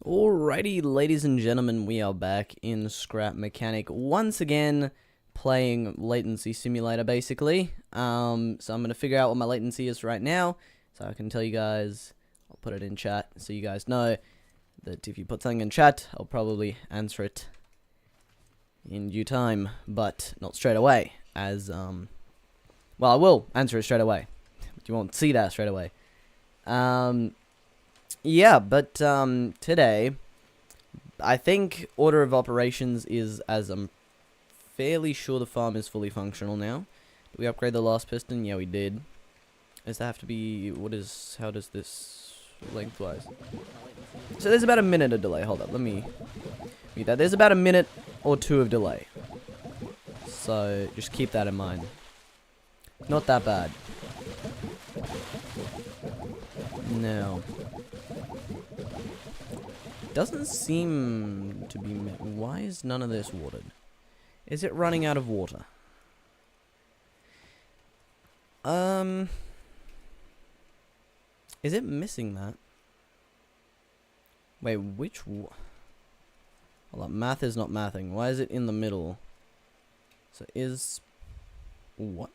Alrighty, ladies and gentlemen, we are back in Scrap Mechanic once again, playing Latency Simulator basically. So I'm gonna figure out what my latency is right now, so I can tell you guys. I'll put it in chat so you guys know that if you put something in chat, I'll probably answer it in due time, but not straight away. Well, I will answer it straight away, but you won't see that straight away. Yeah, but today, I think order of operations is as I'm fairly sure the farm is fully functional now. Did we upgrade the last piston? Yeah, we did. Does that have to be, how does this lengthwise? So there's about a minute of delay. Hold up, let me read that. There's about a minute or two of delay. So just keep that in mind. Not that bad. No. Doesn't seem to be... Why is none of this watered? Is it running out of water? Is it missing that? Wait, which... Hold up, math is not mathing. Why is it in the middle? So is... What?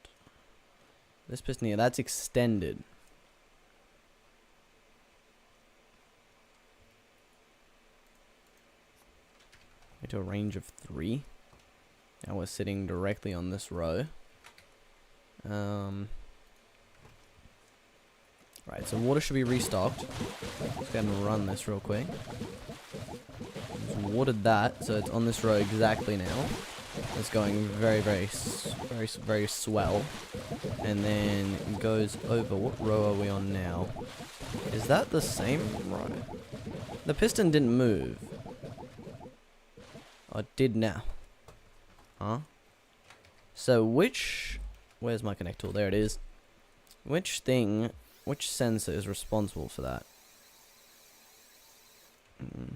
This piston here, that's extended. To a range of 3. Now we're sitting directly on this row. Right, so water should be restocked. Let's go ahead and run this real quick. Just watered that, so it's on this row exactly now. It's going very swell. And then it goes over. What row are we on now? Is that the same row? The piston didn't move. Oh, it did now. Huh? So where's my connect tool? There it is. Which sensor is responsible for that?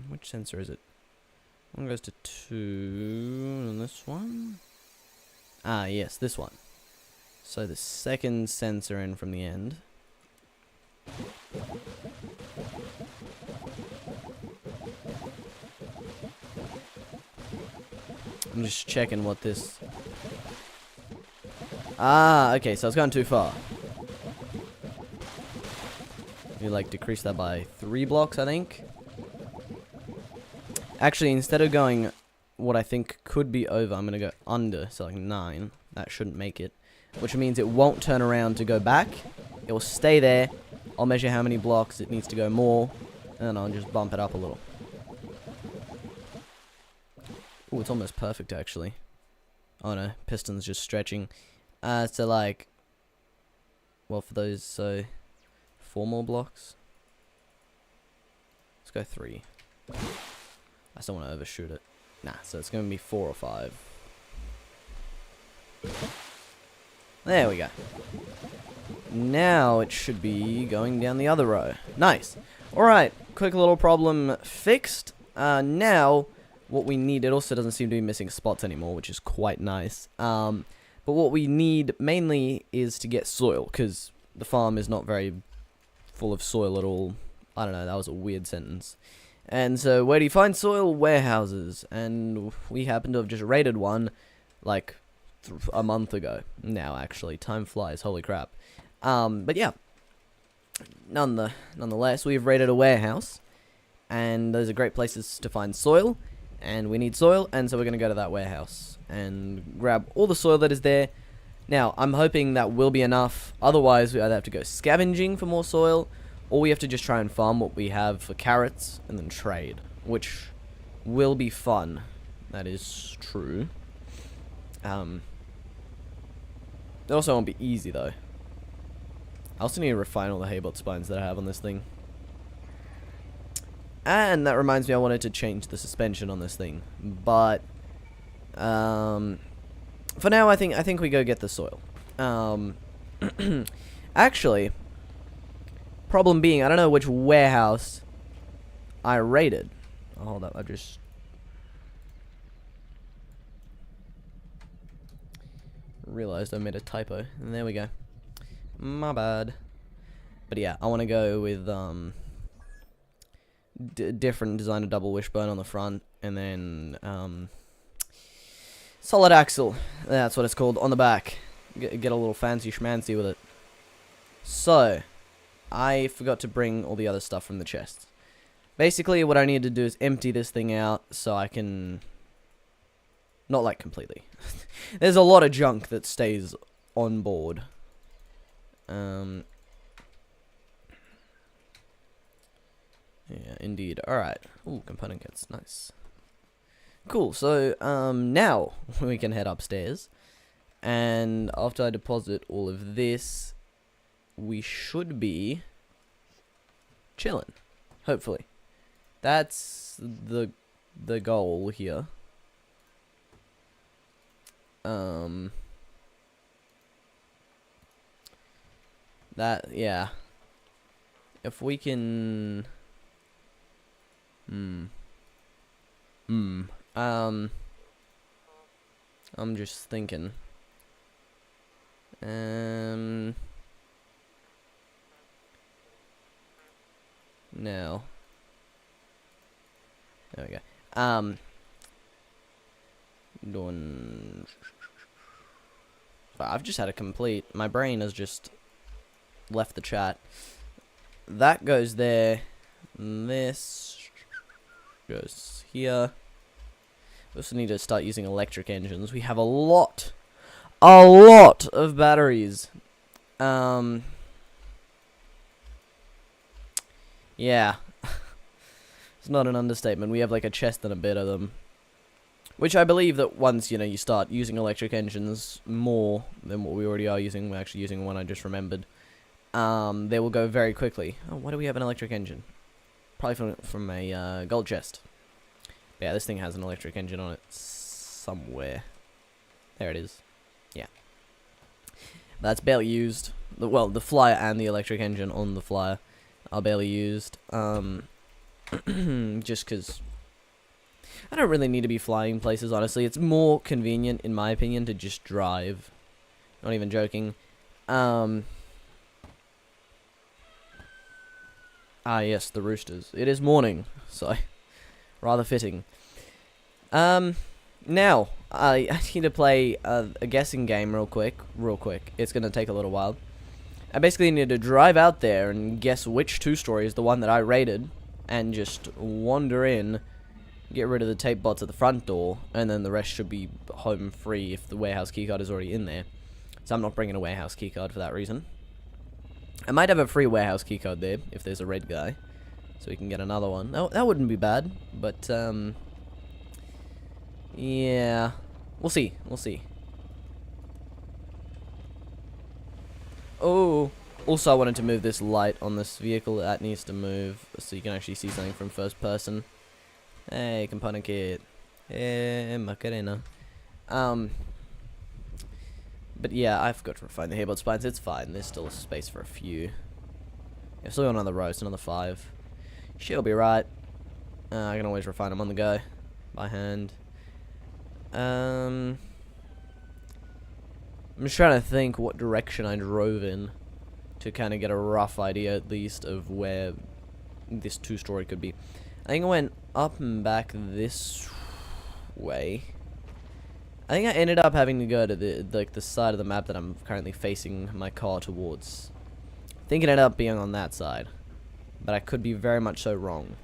Which sensor is it? One goes to 2, and this one? Ah, yes, this one. So the second sensor in from the end. I'm just checking what this... Ah, okay, so it's gone too far. You like decrease that by 3 blocks, I think. Actually, instead of going what I think could be over, I'm going to go under, so like 9. That shouldn't make it. Which means it won't turn around to go back. It will stay there. I'll measure how many blocks it needs to go more, and then I'll just bump it up a little. Oh, it's almost perfect, actually. Oh, no. Piston's just stretching. So, like... Well, for those, so... 4 more blocks? Let's go 3. I still want to overshoot it. Nah, so it's going to be 4 or 5. There we go. Now it should be going down the other row. Nice. Alright, quick little problem fixed. Now... What we need, it also doesn't seem to be missing spots anymore, which is quite nice. But what we need mainly is to get soil, because the farm is not very full of soil at all. I don't know, that was a weird sentence. And so, where do you find soil? Warehouses. And we happen to have just raided one, like, a month ago. Now, actually. Time flies, holy crap. But yeah. Nonetheless, we've raided a warehouse. And those are great places to find soil. And we need soil, and so we're going to go to that warehouse and grab all the soil that is there. Now, I'm hoping that will be enough. Otherwise, we either have to go scavenging for more soil, or we have to just try and farm what we have for carrots and then trade, which will be fun. That is true. It also won't be easy, though. I also need to refine all the Haybot spines that I have on this thing. And that reminds me, I wanted to change the suspension on this thing, but for now, I think we go get the soil. Actually, problem being, I don't know which warehouse I raided. Oh, hold up, I just realized I made a typo, and there we go. My bad. But yeah, I want to go with different design of double wishbone on the front, and then solid axle. That's what it's called on the back. Get a little fancy schmancy with it. So, I forgot to bring all the other stuff from the chests. Basically, what I need to do is empty this thing out so I can... Not like completely. There's a lot of junk that stays on board. Yeah, indeed. Alright. Ooh, component kits. Nice. Cool. So, now we can head upstairs. And after I deposit all of this, we should be chilling. Hopefully. That's the goal here. Yeah. If we can... I'm just thinking. Now. There we go. Doing... I've just had a complete... My brain has just left the chat. That goes there. This goes here. We also need to start using electric engines. We have a lot of batteries. Yeah. It's not an understatement. We have like a chest and a bit of them. Which I believe that once, you start using electric engines more than what we already are using, we're actually using one I just remembered, they will go very quickly. Oh, why do we have an electric engine? Probably from a gold chest. Yeah, this thing has an electric engine on it somewhere. There it is. Yeah. That's barely used. Well, the flyer and the electric engine on the flyer are barely used. Just because I don't really need to be flying places, honestly. It's more convenient, in my opinion, to just drive. Not even joking. Yes, the roosters. It is morning, so rather fitting. Now, I need to play a guessing game real quick. It's going to take a little while. I basically need to drive out there and guess which two-story is the one that I rated, and just wander in, get rid of the tape bots at the front door, and then the rest should be home free if the warehouse keycard is already in there. So I'm not bringing a warehouse keycard for that reason. I might have a free warehouse keycard there if there's a red guy, so we can get another one. That wouldn't be bad, but yeah, we'll see. Oh, also I wanted to move this light on this vehicle. That needs to move so you can actually see something from first person. Hey, component kit. Hey, Macarena. But yeah, I forgot to refine the headboard spines. It's fine. There's still space for a few. I've still got another roast, another 5. She'll be right. I can always refine them on the go, by hand. I'm just trying to think what direction I drove in to kind of get a rough idea, at least, of where this two-story could be. I think I went up and back this way. I think I ended up having to go to the side of the map that I'm currently facing my car towards. I think it ended up being on that side, but I could be very much so wrong.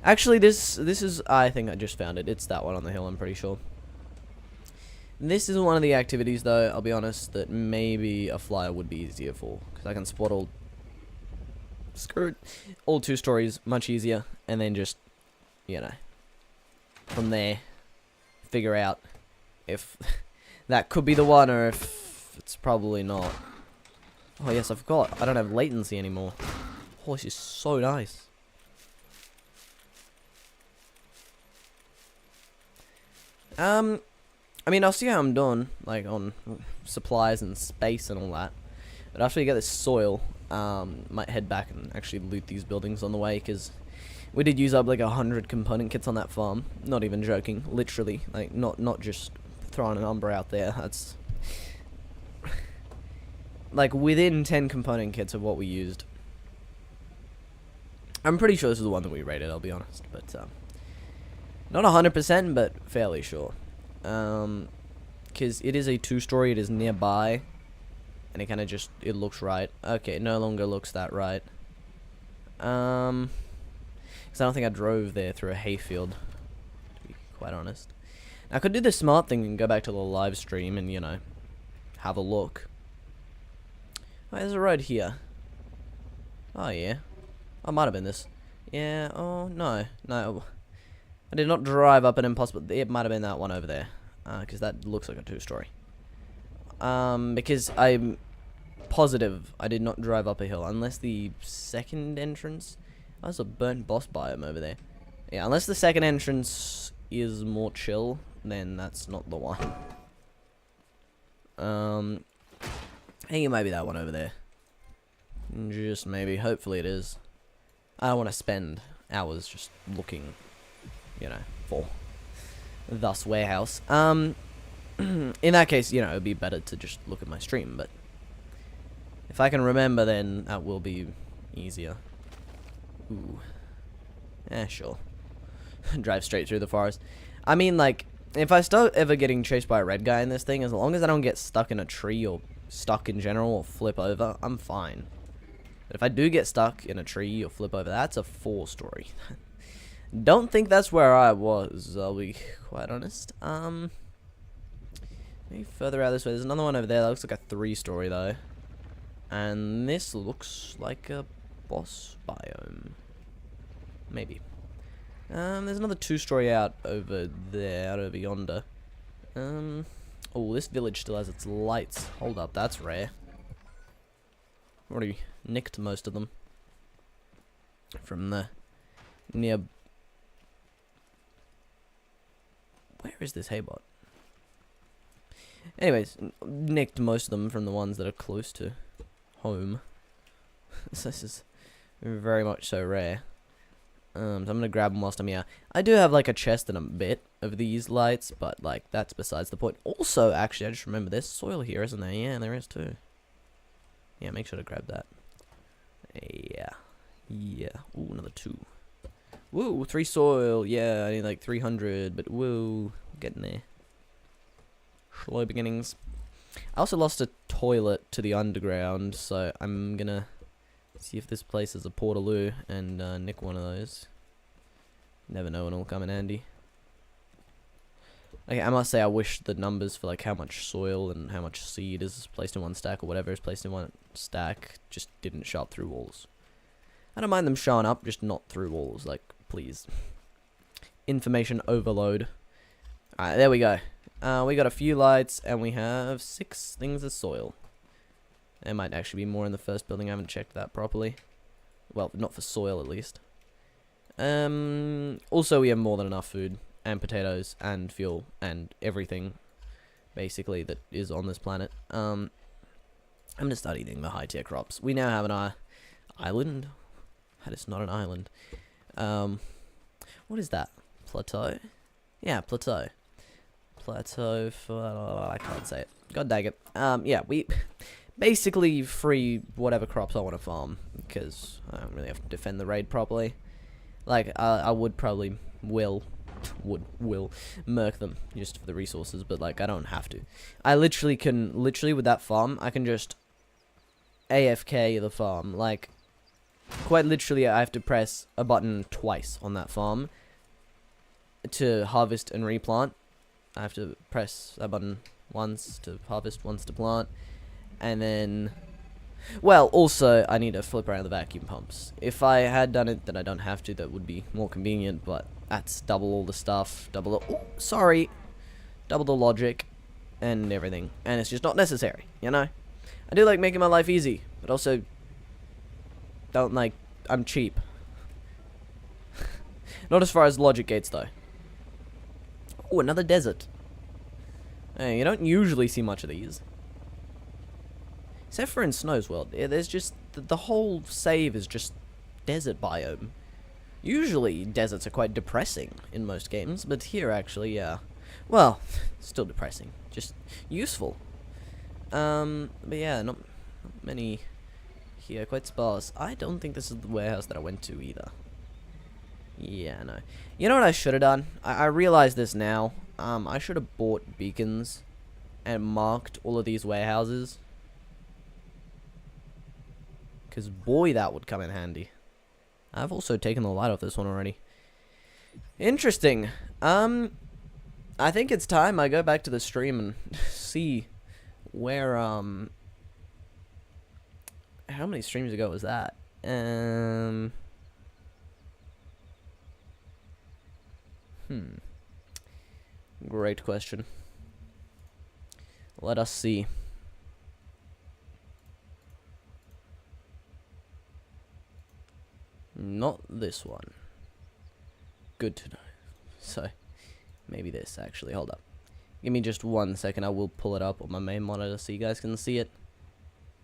Actually, this is, I think I just found it. It's that one on the hill, I'm pretty sure. This is one of the activities, though, I'll be honest, that maybe a flyer would be easier for, because I can spot all two stories much easier, and then just, from there, figure out if that could be the one, or if it's probably not. Oh yes, I forgot. I don't have latency anymore. Oh, this is so nice. I mean, I'll see how I'm doing, like, on supplies and space and all that. But after we get this soil, might head back and actually loot these buildings on the way, because we did use up like 100 component kits on that farm. Not even joking, literally. Like, not just throwing a number out there. That's like within 10 component kits of what we used. I'm pretty sure this is the one that we rated, I'll be honest. But, not 100%, but fairly sure. Because it is a 2-story, it is nearby. And it kind of just, it looks right. Okay, it no longer looks that right. Because I don't think I drove there through a hayfield, to be quite honest. Now, I could do the smart thing and go back to the live stream and, you know, have a look. Oh, there's a road here. Oh, yeah. Oh, might have been this. Yeah, oh, no. No. I did not drive up an impossible... It might have been that one over there. Because that looks like a 2-story. Because I'm positive I did not drive up a hill. Unless the second entrance... Oh, there's a burnt boss biome over there. Yeah, unless the second entrance is more chill, then that's not the one. I think it might be that one over there. Just maybe. Hopefully it is. I don't want to spend hours just looking, you know, for thus warehouse. In that case, you know, it would be better to just look at my stream, but if I can remember, then that will be easier. Ooh. Sure. Drive straight through the forest. I mean, like, if I start ever getting chased by a red guy in this thing, as long as I don't get stuck in a tree or stuck in general or flip over, I'm fine. But if I do get stuck in a tree or flip over, that's a 4-story. Don't think that's where I was, I'll be quite honest. Maybe further out this way. There's another one over there that looks like a 3-story though. And this looks like a boss biome. Maybe. There's another 2-story out over there, out over yonder. Oh, this village still has its lights. Hold up, that's rare. Already nicked most of them from the near. Where is this haybot? Anyways, nicked most of them from the ones that are close to home. So this is very much so rare. So I'm gonna grab them whilst I'm here. I do have like a chest and a bit of these lights, but like that's besides the point. Also, actually, I just remember there's soil here, isn't there? Yeah, there is too. Yeah, make sure to grab that. Yeah. Yeah. Ooh, another 2. Woo, 3 soil. Yeah, I need like 300, but woo, getting there. Slow beginnings. I also lost a toilet to the underground, so I'm gonna see if this place is a portaloo and nick one of those. Never know when it'll come in handy. Okay, I must say I wish the numbers for like how much soil and how much seed is placed in one stack or whatever is placed in one stack just didn't show up through walls. I don't mind them showing up, just not through walls, like, please. Information overload. Alright, there we go. We got a few lights and we have 6 things of soil. There might actually be more in the first building. I haven't checked that properly. Well, not for soil at least. Also, we have more than enough food and potatoes and fuel and everything, basically, that is on this planet. I'm gonna start eating the high tier crops. We now have an island. That is not an island. What is that? Plateau? Yeah, plateau. Plateau for I can't say it. God dang it. Yeah, we basically free whatever crops I want to farm because I don't really have to defend the raid properly. Like I would probably will murk them just for the resources, but like I don't have to. I literally with that farm I can just AFK the farm. Like quite literally I have to press a button twice on that farm to harvest and replant. I have to press that button once to harvest, once to plant, and then, well, also, I need to flip around the vacuum pumps. If I had done it, then I don't have to, that would be more convenient, but that's double all the stuff, double the logic, and everything, and it's just not necessary, you know? I do like making my life easy, but also, don't like, I'm cheap. Not as far as logic gates, though. Oh, another desert. Hey, you don't usually see much of these. Except for in Snow's World. Yeah, there's just... The whole save is just desert biome. Usually, deserts are quite depressing in most games, but here, actually, yeah. Well, still depressing. Just useful. But yeah, not many here, quite sparse. I don't think this is the warehouse that I went to either. Yeah, no. You know what I should have done? I realize this now. I should have bought beacons and marked all of these warehouses. Because, boy, that would come in handy. I've also taken the light off this one already. Interesting. I think it's time I go back to the stream and see where, how many streams ago was that? Great question. Let us see. Not this one. Good to know. So, maybe this, actually. Hold up. Give me just 1 second. I will pull it up on my main monitor so you guys can see it.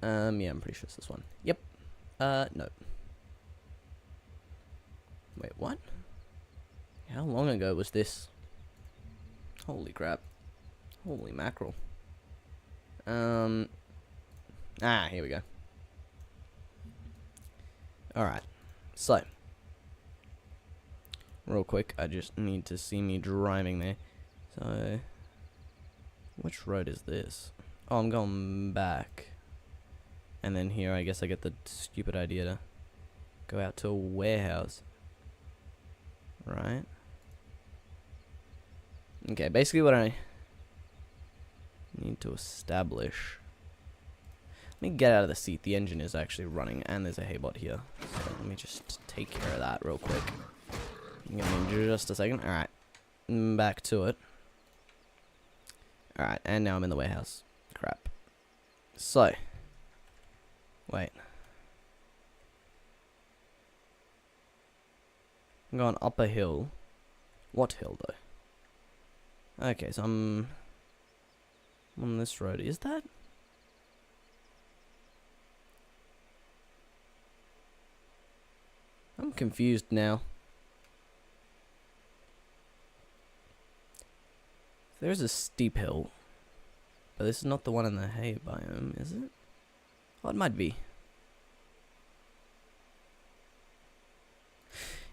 Yeah, I'm pretty sure it's this one. Yep. No. Wait, what? How long ago was this? Holy crap. Holy mackerel. Here we go. Alright. So. Real quick, I just need to see me driving there. So. Which road is this? Oh, I'm going back. And then here, I guess I get the stupid idea to go out to a warehouse. Right? Okay, basically what I need to establish. Let me get out of the seat. The engine is actually running, and there's a haybot here. So let me just take care of that real quick. Give me just a second. Alright. Back to it. Alright, and now I'm in the warehouse. Crap. So. Wait. I'm going up a hill. What hill, though? Okay, so I'm on this road. Is that? I'm confused now. There's a steep hill. But this is not the one in the hay biome, is it? Oh, it might be.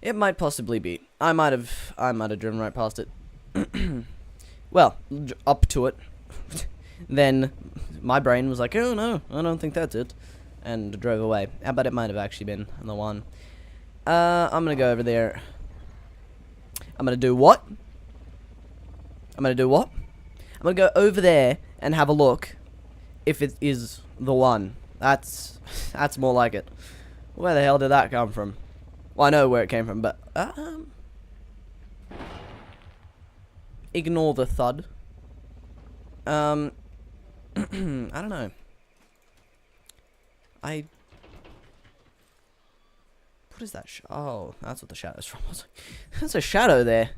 It might possibly be. I might have driven right past it. Well, up to it. Then my brain was like, oh no, I don't think that's it. And drove away. But it might have actually been the one. I'm gonna go over there. I'm gonna do what? I'm gonna go over there and have a look if it is the one. That's more like it. Where the hell did that come from? Well, I know where it came from, but ignore the thud. I don't know. What is that? Oh, that's what the shadow's from. I was like, there's a shadow there.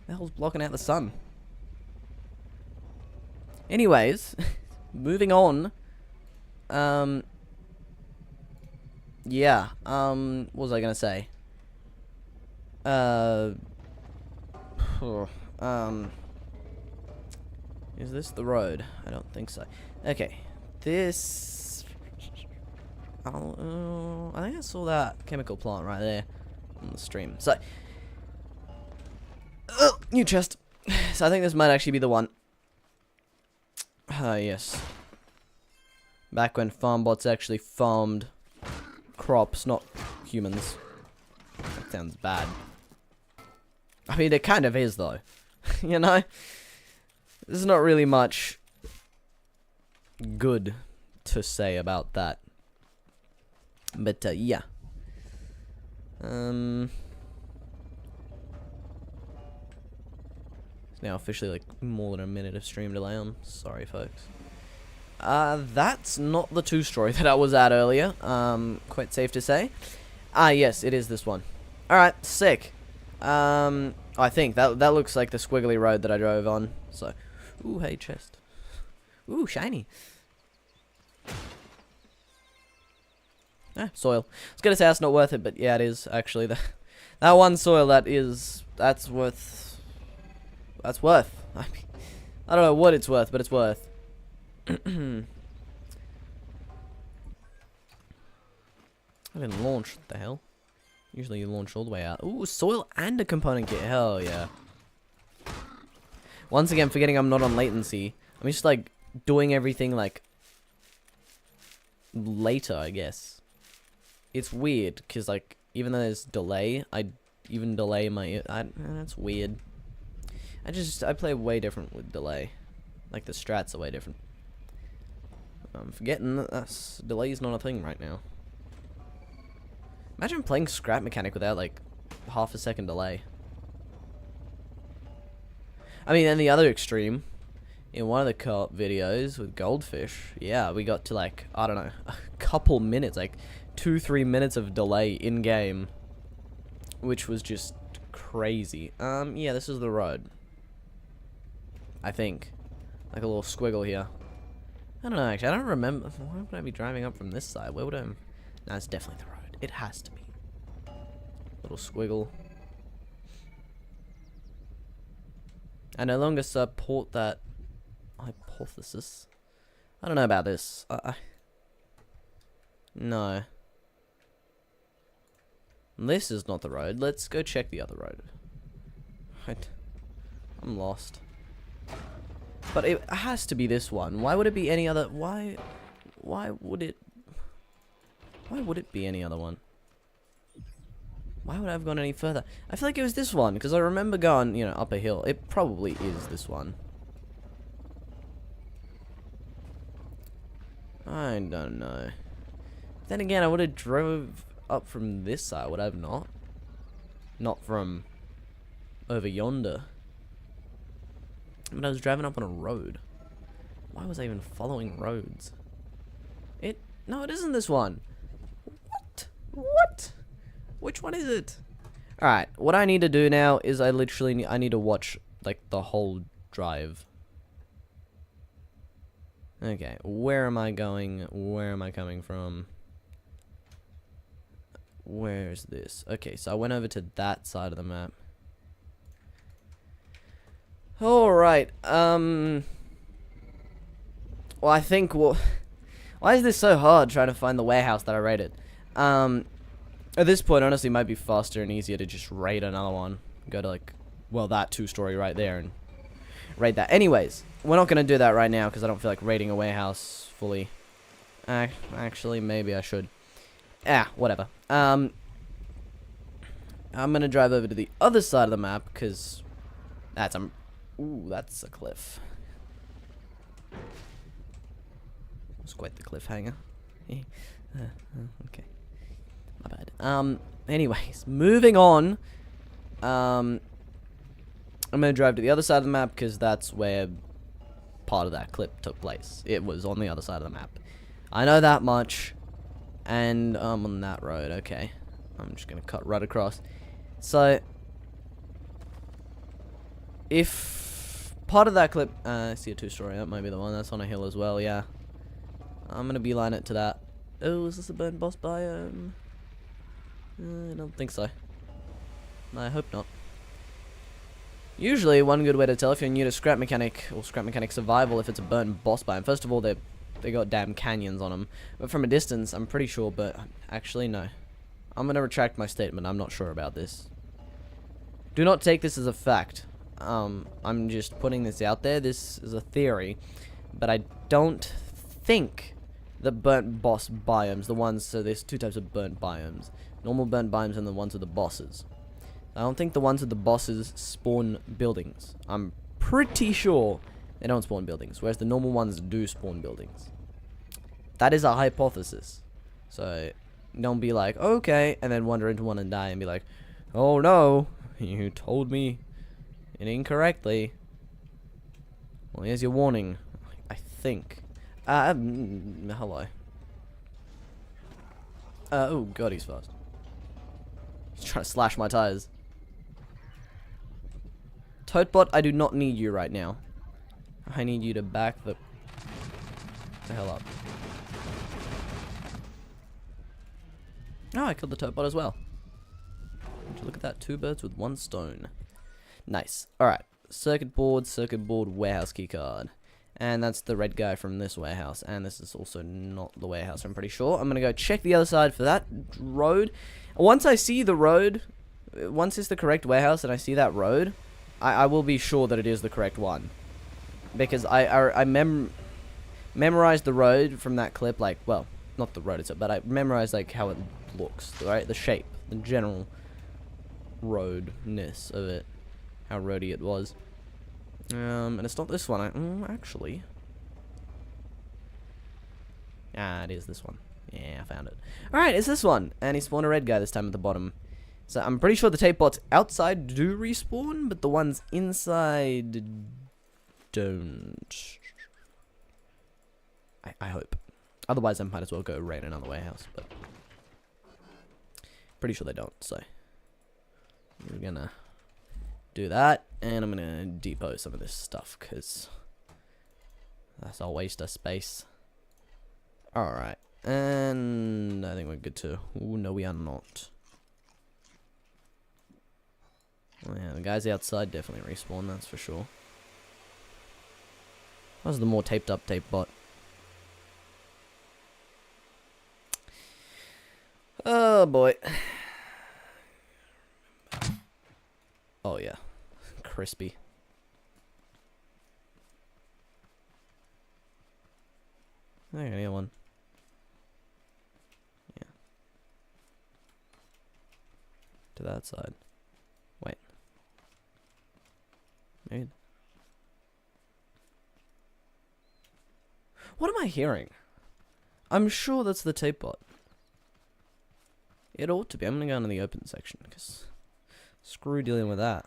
The hell's blocking out the sun? Anyways, moving on. Yeah. What was I gonna say? Is this the road? I don't think so. Okay. This. I think I saw that chemical plant right there on the stream. So. New chest. So I think this might actually be the one. Yes. Back when farm bots actually farmed crops, not humans. That sounds bad. I mean, it kind of is, though. You know? There's not really much good to say about that. But, yeah. It's now officially, like, more than a minute of stream delay. I'm sorry, folks. That's not the two-story that I was at earlier. Quite safe to say. Yes, it is this one. Alright, sick. I think that looks like the squiggly road that I drove on. So, ooh, hey, chest. Ooh, shiny. Soil. I was gonna say that's not worth it, but yeah, it is actually. That one soil that's worth. I mean, I don't know what it's worth, but it's worth. I didn't launch. What the hell? Usually you launch all the way out. Ooh, soil and a component kit. Hell yeah. Once again, forgetting I'm not on latency. I'm just like doing everything like later, I guess. It's weird because like even though there's delay, I even delay my. That's weird. I play way different with delay. Like the strats are way different. I'm forgetting that delay's not a thing right now. Imagine playing Scrap Mechanic without like half a second delay. I mean, and the other extreme, in one of the co-op videos with Goldfish, yeah, we got to like, I don't know, a couple minutes, like 2-3 minutes of delay in game, which was just crazy. Yeah, this is the road. I think. Like a little squiggle here. I don't know, actually, I don't remember. Why would I be driving up from this side? Where would I? No, it's definitely the road. It has to be. Little squiggle. I no longer support that hypothesis. I don't know about this. No. This is not the road. Let's go check the other road. I'm lost. But it has to be this one. Why would it be any other? Why would it be any other one? Why would I have gone any further? I feel like it was this one, because I remember going, you know, up a hill. It probably is this one. I don't know. Then again, I would have drove up from this side, would I have not? Not from over yonder. But I was driving up on a road. Why was I even following roads? No, it isn't this one. What? Which one is it? Alright, what I need to do now is I need to watch, like, the whole drive. Okay, where am I going? Where am I coming from? Where's this? Okay, so I went over to that side of the map. Alright, well, I think, why is this so hard trying to find the warehouse that I raided? At this point, honestly, it might be faster and easier to just raid another one. Go to, like, well, that 2-story right there and raid that. Anyways, we're not going to do that right now because I don't feel like raiding a warehouse fully. Actually, maybe I should. Whatever. I'm going to drive over to the other side of the map because ooh, that's a cliff. It's quite the cliffhanger. Okay. My bad. Anyways, moving on. I'm gonna drive to the other side of the map because that's where part of that clip took place. It was on the other side of the map. I know that much. And I'm on that road. Okay. I'm just gonna cut right across. So, if part of that clip, I see a 2-story. That might be the one. That's on a hill as well. Yeah. I'm gonna beeline it to that. Oh, is this a burnt boss biome? I don't think so. I hope not. Usually, one good way to tell if you're new to Scrap Mechanic or Scrap Mechanic Survival if it's a burnt boss biome. First of all, they got damn canyons on them. But from a distance, I'm pretty sure. But actually, no. I'm gonna retract my statement. I'm not sure about this. Do not take this as a fact. I'm just putting this out there. This is a theory, but I don't think the burnt boss biomes, so there's 2 types of burnt biomes. Normal burnt biomes and the ones with the bosses. I don't think the ones with the bosses spawn buildings. I'm pretty sure they don't spawn buildings, whereas the normal ones do spawn buildings. That is a hypothesis. So, don't be like, okay, and then wander into one and die and be like, oh no, you told me it incorrectly. Well, here's your warning, I think. Hello. Oh god, he's fast. He's trying to slash my tires. Toadbot, I do not need you right now. I need you to back the hell up. Oh, I killed the Toadbot as well. Would you look at that? 2 birds with 1 stone. Nice. Alright. Circuit board, warehouse key card. And that's the red guy from this warehouse. And this is also not the warehouse, I'm pretty sure. I'm going to go check the other side for that road. Once I see the road, once it's the correct warehouse and I see that road, I will be sure that it is the correct one. Because I memorized the road from that clip, like, well, not the road itself, but I memorized, like, how it looks, right? The shape, the general roadness of it. How roady it was. And it's not this one. Actually. Ah, it is this one. Yeah, I found it. Alright, it's this one. And he spawned a red guy this time at the bottom. So I'm pretty sure the tape bots outside do respawn, but the ones inside don't. I hope. Otherwise, I might as well go raid another warehouse, but pretty sure they don't, so we're gonna do that, and I'm gonna depot some of this stuff, because that's all waste of space. Alright, and I think we're good to. Ooh, no, we are not. Oh, yeah, the guys outside definitely respawn, that's for sure. That was the more taped up tape bot. Oh boy. Oh yeah. Crispy. I got another one. Yeah. To that side. Wait. Maybe. What am I hearing? I'm sure that's the tape bot. It ought to be. I'm gonna go into the open section, because screw dealing with that.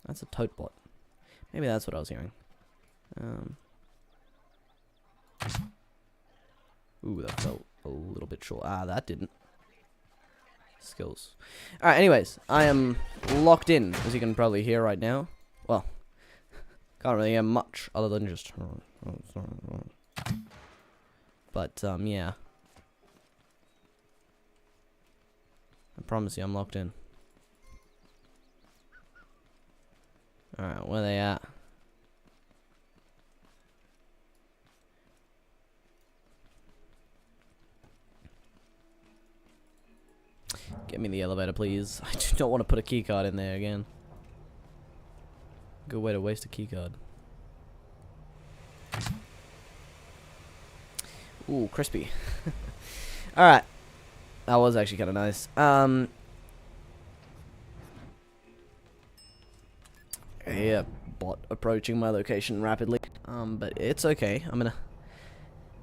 That's a tote bot. Maybe that's what I was hearing. Ooh, that felt a little bit short. Ah, that didn't. Skills. Alright, anyways. I am locked in, as you can probably hear right now. Well, can't really hear much other than just... But, yeah. I promise you, I'm locked in. Alright, where are they at? Get me the elevator, please. I do not want to put a keycard in there again. Good way to waste a keycard. Ooh, crispy. Alright. That was actually kind of nice. Yeah, bot approaching my location rapidly. But it's okay. I'm gonna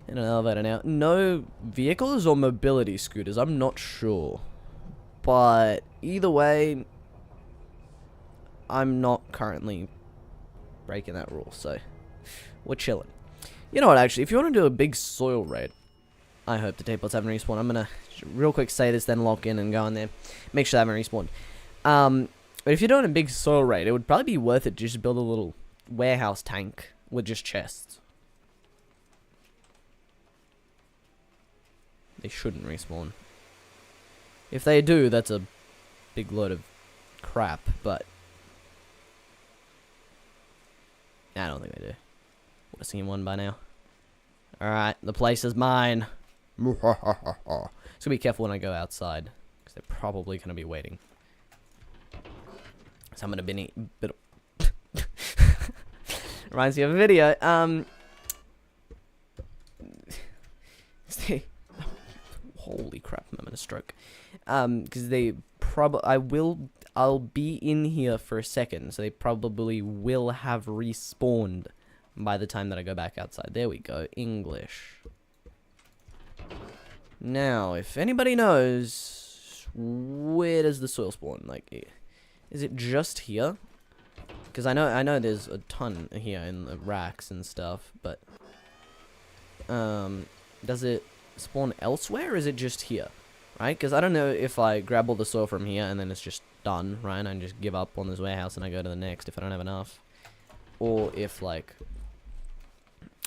in an elevator now. No vehicles or mobility scooters, I'm not sure. But either way, I'm not currently breaking that rule, so we're chilling. You know what, actually, if you want to do a big soil raid, I hope the tape bots haven't respawned. I'm gonna real quick say this, then lock in and go in there. Make sure they haven't respawned. But if you're doing a big soil raid, it would probably be worth it to just build a little warehouse tank with just chests. They shouldn't respawn. If they do, that's a big load of crap, but I don't think they do. Would have seen one by now. Alright, the place is mine. So be careful when I go outside, because they're probably going to be waiting. So I'm going to be bit reminds me of a video. Holy crap, I'm having a stroke. Because they I'll be in here for a second, so they probably will have respawned by the time that I go back outside. There we go, English. Now, if anybody knows, where does the soil spawn? Like, is it just here? Because I know there's a ton here in the racks and stuff, but does it spawn elsewhere, or is it just here? Right? Because I don't know if I grab all the soil from here and then it's just done, right? And I just give up on this warehouse and I go to the next if I don't have enough. Or if, like,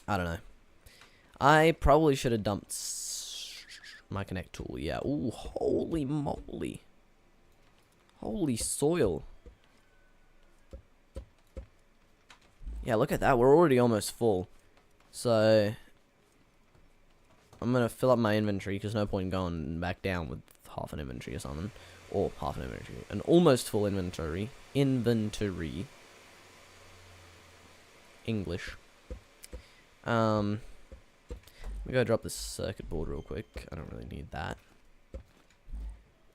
I don't know. I probably should have dumped my connect tool, yeah. Ooh, holy moly. Holy soil. Yeah, look at that. We're already almost full. So I'm going to fill up my inventory because no point going back down with half an inventory or something. Or half an inventory. An almost full inventory. Inventory. English. Let me go drop this circuit board real quick. I don't really need that.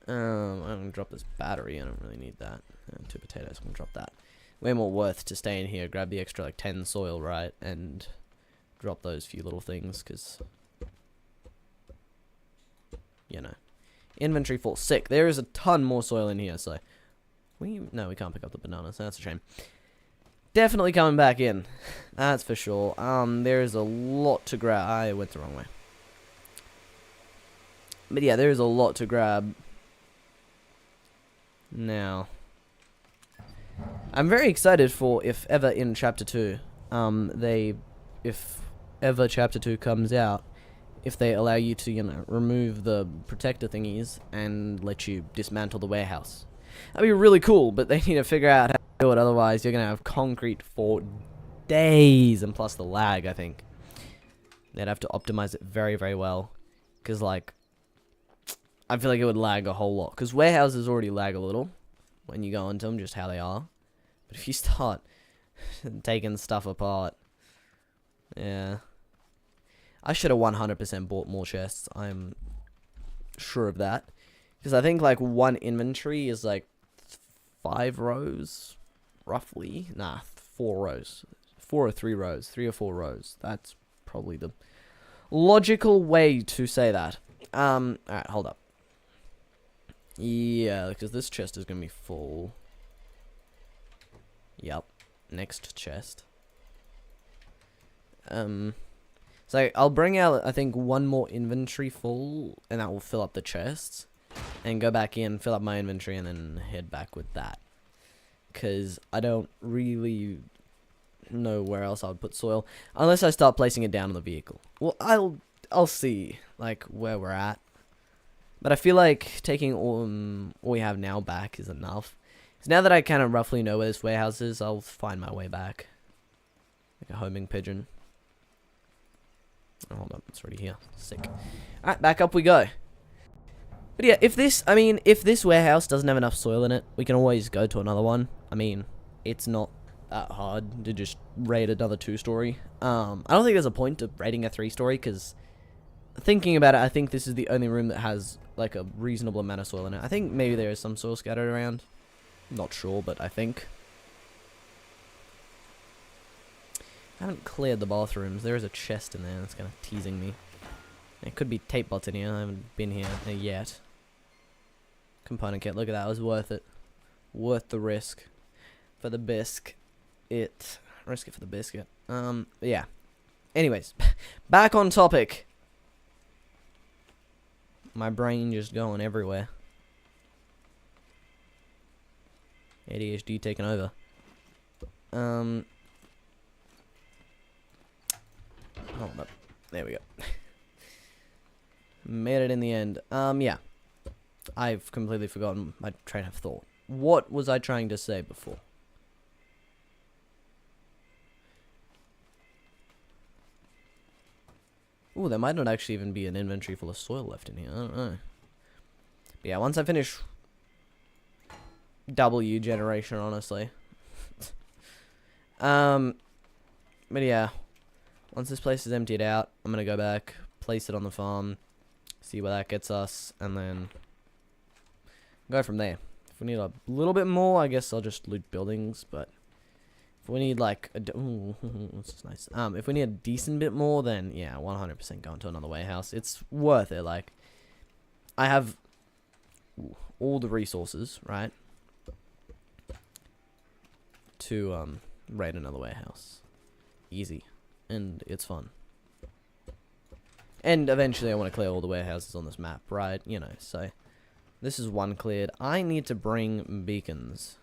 I'm going to drop this battery. I don't really need that. 2 potatoes. I'm going to drop that. Way more worth to stay in here, grab the extra like 10 soil, right, and drop those few little things, because, you know, inventory full. Sick. There is a ton more soil in here, so no, we can't pick up the bananas. That's a shame. Definitely coming back in, that's for sure. There is a lot to grab. I went the wrong way, but yeah, there is a lot to grab now. I'm very excited for if ever in Chapter 2, if ever Chapter 2 comes out, if they allow you to, you know, remove the protector thingies and let you dismantle the warehouse. That'd be really cool, but they need to figure out how to do it, otherwise you're going to have concrete for days, and plus the lag, I think. They'd have to optimize it very, very well, because, like, I feel like it would lag a whole lot, because warehouses already lag a little when you go into them, just how they are. But if you start taking stuff apart, yeah. I should have 100% bought more chests. I'm sure of that. Because I think, like, one inventory is, like, 5 rows, roughly. Nah, 4 rows. 4 or 3 rows. 3 or 4 rows. That's probably the logical way to say that. Alright, hold up. Yeah, because this chest is going to be full. Yep. Next chest. So I'll bring out, I think, one more inventory full, and that will fill up the chests. And go back in, fill up my inventory, and then head back with that. Because I don't really know where else I would put soil. Unless I start placing it down on the vehicle. Well, I'll see, like, where we're at. But I feel like taking all we have now back is enough. Because now that I kind of roughly know where this warehouse is, I'll find my way back. Like a homing pigeon. Oh, hold up, it's already here. Sick. Alright, back up we go. But yeah, if this warehouse doesn't have enough soil in it, we can always go to another one. I mean, it's not that hard to just raid another 2-story. I don't think there's a point to raiding a 3-story, because thinking about it, I think this is the only room that has, like, a reasonable amount of soil in it. I think maybe there is some soil scattered around. Not sure, but I think. I haven't cleared the bathrooms. There is a chest in there that's kind of teasing me. It could be tape bots in here. I haven't been here yet. Component kit. Look at that. It was worth it. Worth the risk. For the bisque. Risk it for the biscuit. Yeah. Anyways. Back on topic. My brain just going everywhere. ADHD taking over. Hold up. There we go. Made it in the end. Yeah. I've completely forgotten my train of thought. What was I trying to say before? Ooh, there might not actually even be an inventory full of soil left in here. I don't know. But yeah, once I finish W generation, honestly. But yeah. Once this place is emptied out, I'm gonna go back, place it on the farm, see where that gets us, and then go from there. If we need a little bit more, I guess I'll just loot buildings, but if we need like ooh, this is nice. If we need a decent bit more, then yeah, 100% going to another warehouse. It's worth it. Like, I have all the resources, right, to raid another warehouse. Easy. And it's fun. And eventually I want to clear all the warehouses on this map, right? You know, so this is one cleared. I need to bring beacons.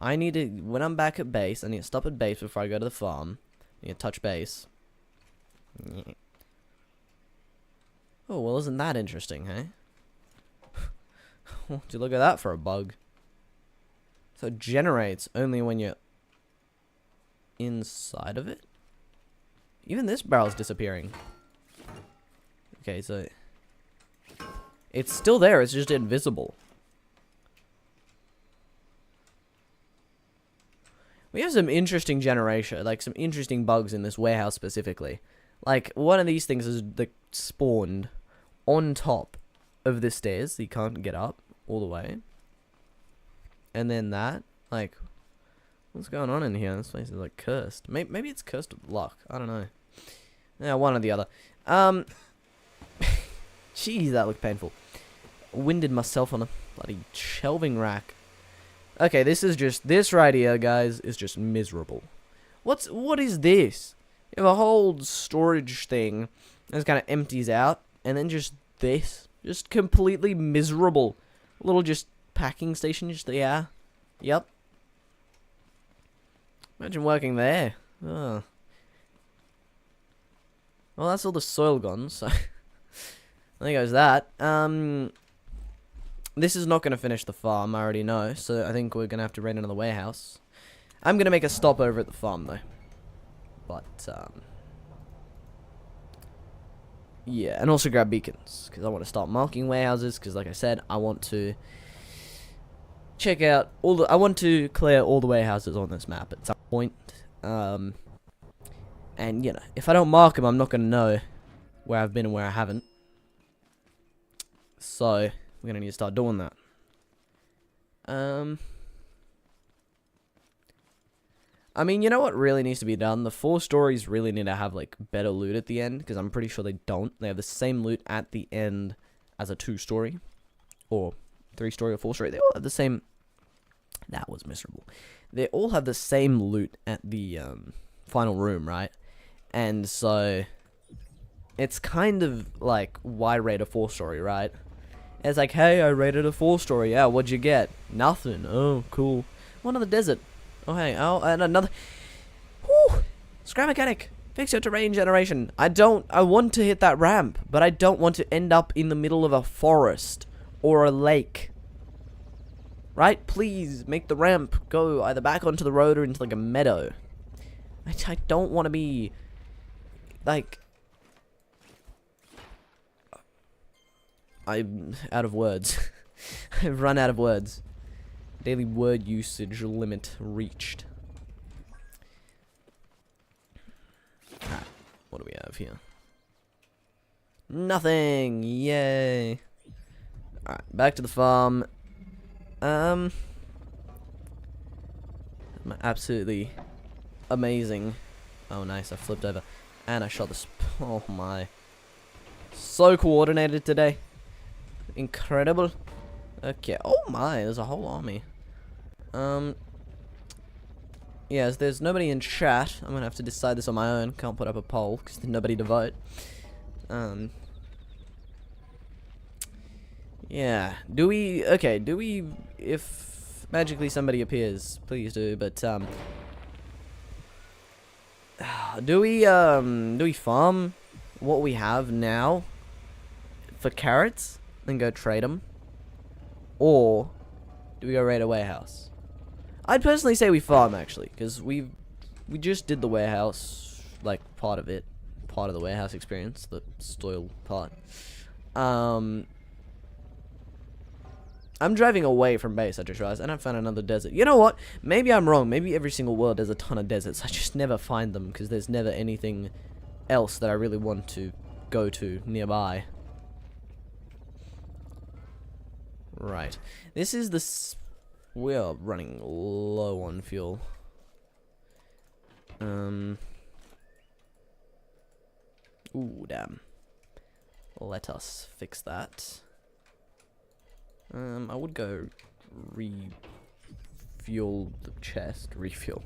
I need to, when I'm back at base, I need to stop at base before I go to the farm. I need to touch base. Oh, well, isn't that interesting, hey? Would you look at that for a bug? So it generates only when you're... inside of it? Even this barrel's disappearing. Okay, so it's still there, it's just invisible. We have some interesting generation, like some interesting bugs in this warehouse specifically. Like, one of these things is spawned on top of the stairs, so you can't get up all the way. And then that, like, what's going on in here? This place is like cursed. Maybe it's cursed with luck. I don't know. Yeah, one or the other. Jeez, that looked painful. Winded myself on a bloody shelving rack. Okay, this right here, guys, is just miserable. What is this? You have a whole storage thing that kind of empties out, and then just this. Just completely miserable. Little just packing station, just, yeah. Yep. Imagine working there. Oh. Well, that's all the soil gone, so there goes that. This is not going to finish the farm, I already know, so I think we're going to have to raid another warehouse. I'm going to make a stop over at the farm, though. But, yeah, and also grab beacons, because I want to start marking warehouses, because like I said, I want to check out I want to clear all the warehouses on this map at some point. And, you know, if I don't mark them, I'm not going to know where I've been and where I haven't. So we're going to need to start doing that. I mean, you know what really needs to be done? The 4 stories really need to have, like, better loot at the end, because I'm pretty sure they don't. They have the same loot at the end as a 2-story, or 3-story or 4-story. They all have the same... That was miserable. They all have the same loot at the final room, right? And so it's kind of like, why raid a 4-story, right? It's like, hey, I raided a 4-story. Yeah, what'd you get? Nothing. Oh, cool. One on the desert. Oh, hey. Oh, and another. Whew. Scrap mechanic. Fix your terrain generation. I want to hit that ramp, but I don't want to end up in the middle of a forest or a lake. Right? Please make the ramp go either back onto the road or into like a meadow. I don't want to be like... I'm out of words. I've run out of words. Daily word usage limit reached. Alright, what do we have here? Nothing! Yay! Alright, back to the farm. Absolutely amazing. Oh, nice, I flipped over. And I shot this. Oh my. So coordinated today. Incredible. Okay. Oh my, there's a whole army. Yes, there's nobody in chat. I'm gonna have to decide this on my own. Can't put up a poll because there's nobody to vote. Yeah. Do we? Okay. Do we? If magically somebody appears, please do. But do we farm what we have now for carrots and go trade them, or do we go raid a warehouse? I'd personally say we farm, actually, because we just did the warehouse, like, part of it. Part of the warehouse experience, the soil part. I'm driving away from base, I just realized, and I found another desert. You know what? Maybe I'm wrong. Maybe every single world has a ton of deserts. I just never find them, because there's never anything else that I really want to go to nearby. Right. This is the... We are running low on fuel. Ooh, damn. Let us fix that. I would go refuel the chest. Refuel.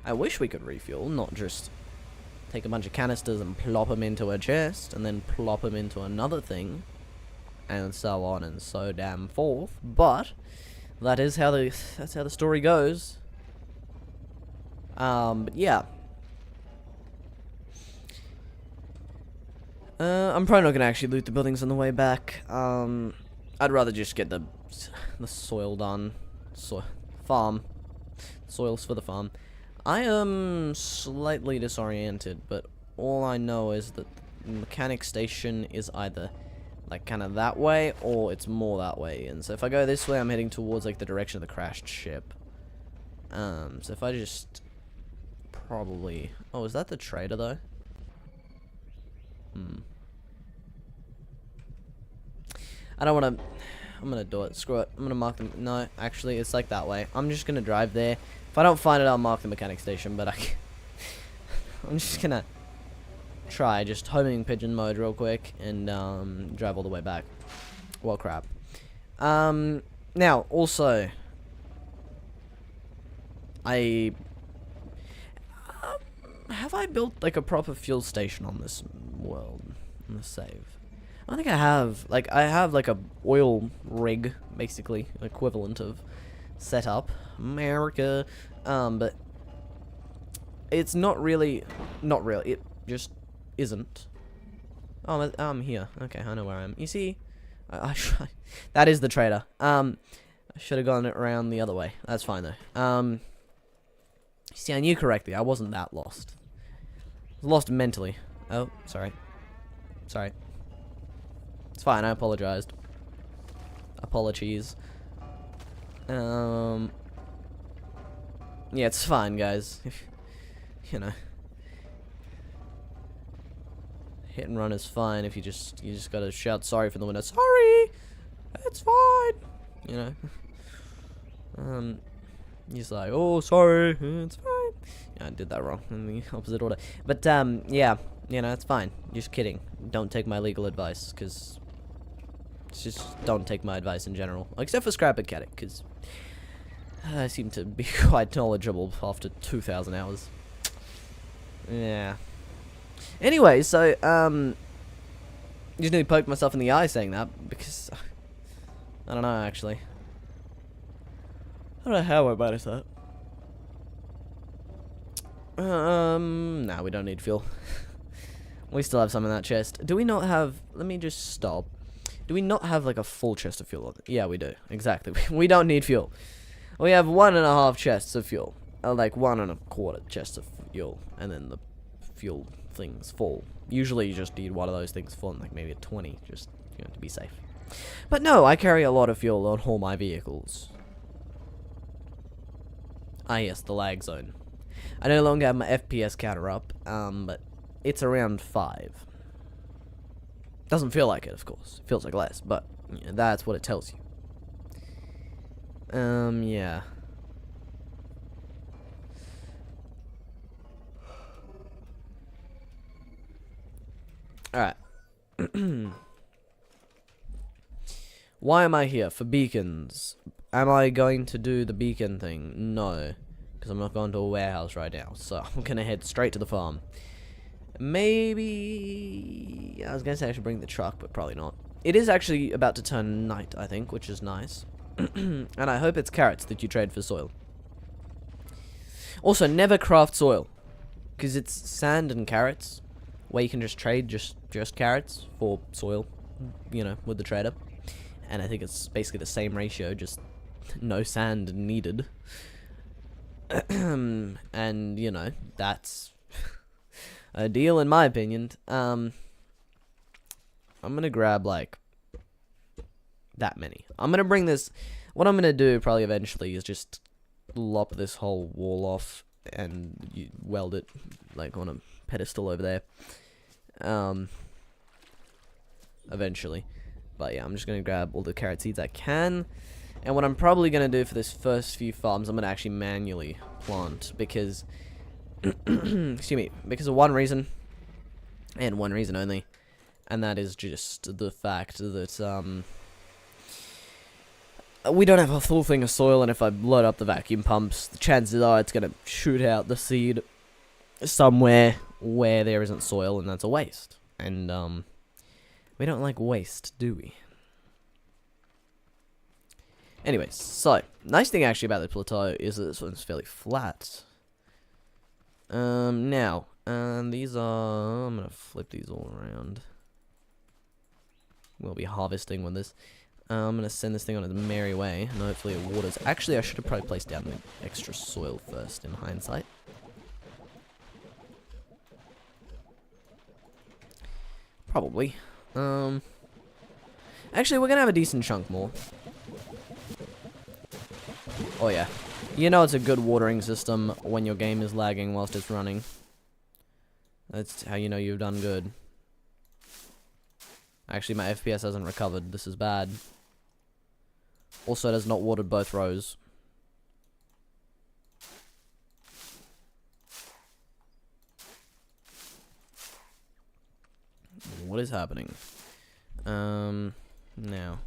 I wish we could refuel, not just take a bunch of canisters and plop them into a chest, and then plop them into another thing, and so on and so damn forth. But that's how the story goes. But yeah. I'm probably not gonna actually loot the buildings on the way back. I'd rather just get the soil done. Farm. Soils for the farm. I am slightly disoriented, but all I know is that the mechanic station is either like kind of that way or it's more that way. And so if I go this way, I'm heading towards like the direction of the crashed ship. So if I just probably... Oh, is that the trader though? I don't want to... I'm going to do it. Screw it. I'm going to mark them. No, actually, it's like that way. I'm just going to drive there. If I don't find it, I'll mark the mechanic station, but I'm just going to try just homing pigeon mode real quick and drive all the way back. Well, crap. Now, also... have I built like a proper fuel station on this world, on the save? I don't think I have. Like, I have like a oil rig, basically, equivalent of setup. America. But it's not really, it just isn't. Oh, I'm here. Okay, I know where I am. You see, that is the trader. I should have gone around the other way. That's fine though. See, I knew correctly. I wasn't that lost. I was lost mentally. Oh, sorry. Sorry. It's fine. I apologized. Apologies. Yeah, it's fine, guys. You know, hit and run is fine if you just gotta shout sorry from the window. Sorry, it's fine. You know. He's like, oh, sorry, it's fine. Yeah, I did that wrong in the opposite order. But, yeah, you know, it's fine. Just kidding. Don't take my legal advice, because... Just don't take my advice in general. Except for Scrap Mechanic, because... I seem to be quite knowledgeable after 2,000 hours. Yeah. Anyway, so, just nearly poked myself in the eye saying that, because... I don't know, actually. I don't know how I managed that. Nah, we don't need fuel. We still have some in that chest. Do we not have... Let me just stop. Do we not have, like, a full chest of fuel? Yeah, we do. Exactly. We don't need fuel. We have 1.5 chests of fuel. Like, 1.25 chests of fuel. And then the fuel things full. Usually you just need one of those things full, and, like, maybe a 20, just, you know, to be safe. But no, I carry a lot of fuel on all my vehicles. Ah, yes, the lag zone. I no longer have my FPS counter up, but it's around 5. Doesn't feel like it, of course. It feels like less, but yeah, that's what it tells you. Yeah. Alright. Why am I here? For beacons. Am I going to do the beacon thing? No. Because I'm not going to a warehouse right now. So I'm going to head straight to the farm. Maybe... I was going to say I should bring the truck, but probably not. It is actually about to turn night, I think, which is nice. And I hope it's carrots that you trade for soil. Also, never craft soil. Because it's sand and carrots. Where you can just trade just carrots for soil. You know, with the trader. And I think it's basically the same ratio, just no sand needed. And, you know, that's a deal in my opinion. I'm gonna grab, like, that many. I'm gonna bring this... What I'm gonna do probably eventually is just lop this whole wall off and you weld it, like, on a pedestal over there. Eventually. But yeah, I'm just going to grab all the carrot seeds I can. And what I'm probably going to do for this first few farms, I'm going to actually manually plant. Because, excuse me, because of one reason. And one reason only. And that is just the fact that, we don't have a full thing of soil. And if I load up the vacuum pumps, the chances are it's going to shoot out the seed somewhere where there isn't soil. And that's a waste. And, we don't like waste, do we? Anyways, so, nice thing actually about the plateau is that this one's fairly flat. Now, these are... I'm gonna flip these all around. We'll be harvesting with this. I'm gonna send this thing on its merry way, and hopefully it waters. Actually, I should have probably placed down the extra soil first, in hindsight. Probably. Actually, we're gonna have a decent chunk more. Oh yeah. You know it's a good watering system when your game is lagging whilst it's running. That's how you know you've done good. Actually, my FPS hasn't recovered. This is bad. Also, it has not watered both rows. What is happening? Now.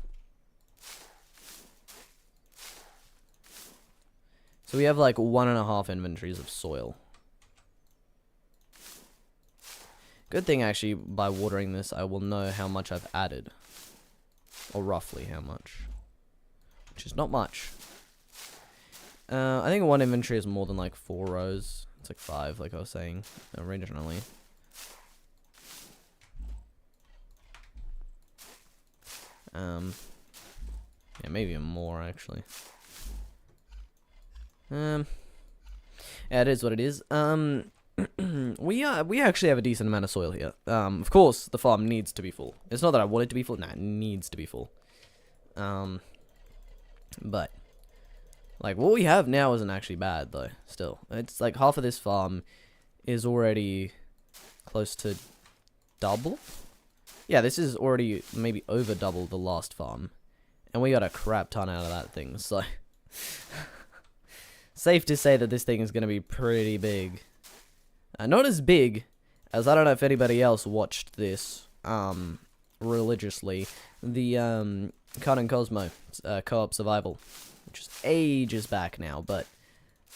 So we have like 1.5 inventories of soil. Good thing actually, by watering this, I will know how much I've added. Or roughly how much. Which is not much. I think one inventory is more than like 4 rows. It's like 5, like I was saying originally. Yeah, maybe more actually. Yeah, it is what it is. We actually have a decent amount of soil here. Of course, the farm needs to be full. It's not that I want it to be full. Nah, it needs to be full. But like what we have now isn't actually bad though. Still, it's like half of this farm is already close to double. Yeah, this is already maybe over double the last farm, and we got a crap ton out of that thing. So safe to say that this thing is going to be pretty big. Not as big as, I don't know if anybody else watched this religiously, the Con and Cosmo co-op survival, which is ages back now, but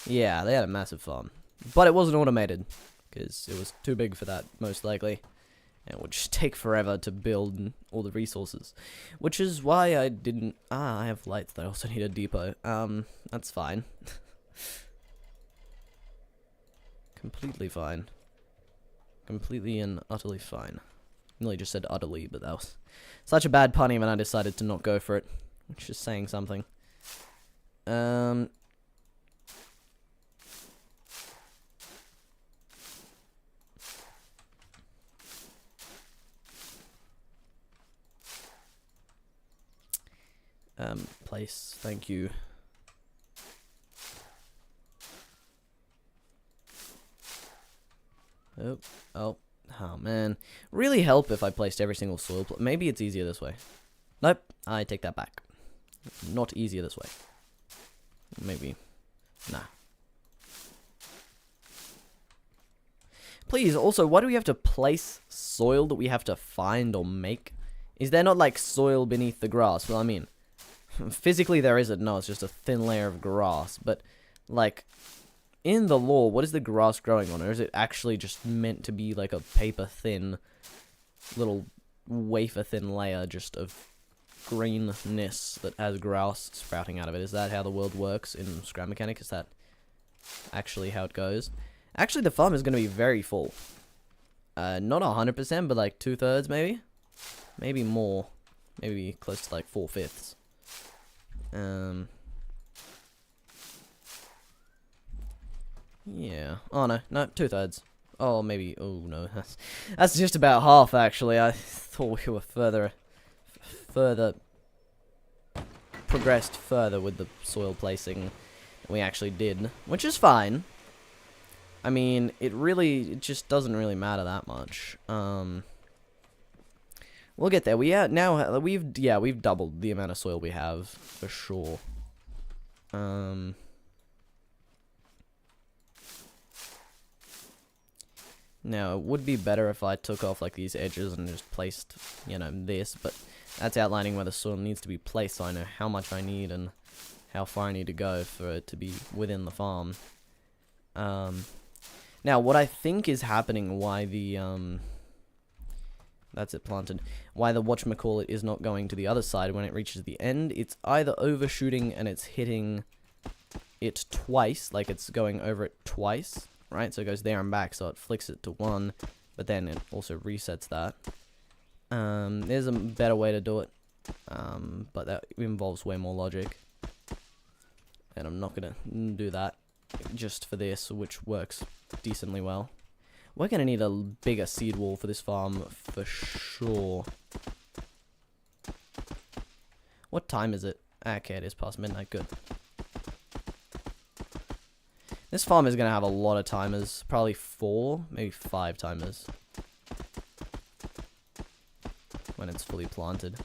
yeah, they had a massive farm. But it wasn't automated, because it was too big for that, most likely. And it would just take forever to build all the resources. Which is why I didn't... I have lights that I also need a depot. That's fine. Completely fine. Completely and utterly fine. Nearly just said utterly, but that was such a bad pun even I decided to not go for it. Which is saying something. Place, thank you. Oh man. Really help if I placed every single soil maybe it's easier this way. Nope, I take that back. Not easier this way. Maybe. Nah. Please, also, why do we have to place soil that we have to find or make? Is there not, like, soil beneath the grass? Well, I mean, physically there isn't. No, it's just a thin layer of grass. But, like, in the lore, what is the grass growing on? Or is it actually just meant to be, like, a paper-thin, little wafer-thin layer just of greenness that has grass sprouting out of it? Is that how the world works in Scrap Mechanic? Is that actually how it goes? Actually, the farm is going to be very full. Not 100%, but like 2/3 maybe? Maybe more. Maybe close to like 4/5. Yeah. Oh, no. No, 2/3. Oh, maybe. Oh, no. That's just about half, actually. I thought we were further progressed further with the soil placing than we actually did, which is fine. I mean, it just doesn't really matter that much. We'll get there. We've doubled the amount of soil we have for sure. Now, it would be better if I took off like these edges and just placed, you know, this, but that's outlining where the soil needs to be placed, so I know how much I need and how far I need to go for it to be within the farm. Now, what I think is happening, why the, that's it planted, why the whatchamacallit is not going to the other side when it reaches the end, it's either overshooting and it's hitting it twice, like it's going over it twice, right? So it goes there and back, so it flicks it to 1, but then it also resets that. There's a better way to do it. But that involves way more logic. And I'm not gonna do that just for this, which works decently well. We're gonna need a bigger seed wall for this farm for sure. What time is it? Okay, it is past midnight. Good. This farm is gonna have a lot of timers. Probably 4, maybe 5 timers. When it's fully planted.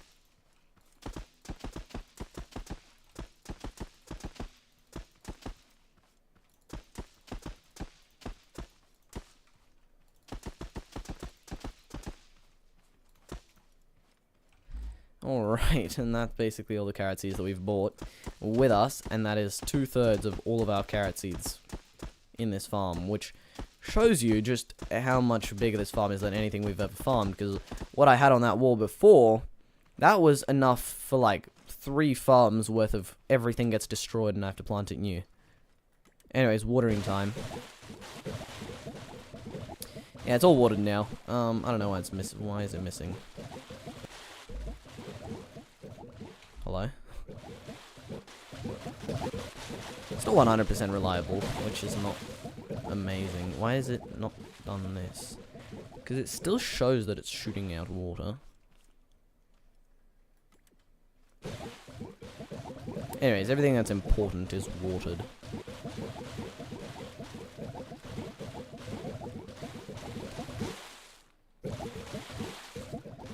Alright, and that's basically all the carrot seeds that we've bought with us, and that is 2/3 of all of our carrot seeds in this farm, which shows you just how much bigger this farm is than anything we've ever farmed, because what I had on that wall before, that was enough for like 3 farms worth of everything gets destroyed and I have to plant it new. Anyways, watering time. Yeah, it's all watered now. I don't know why it's missing. Why is it missing? Hello? It's not 100% reliable, which is not amazing. Why is it not done this? Because it still shows that it's shooting out water. Anyways, everything that's important is watered.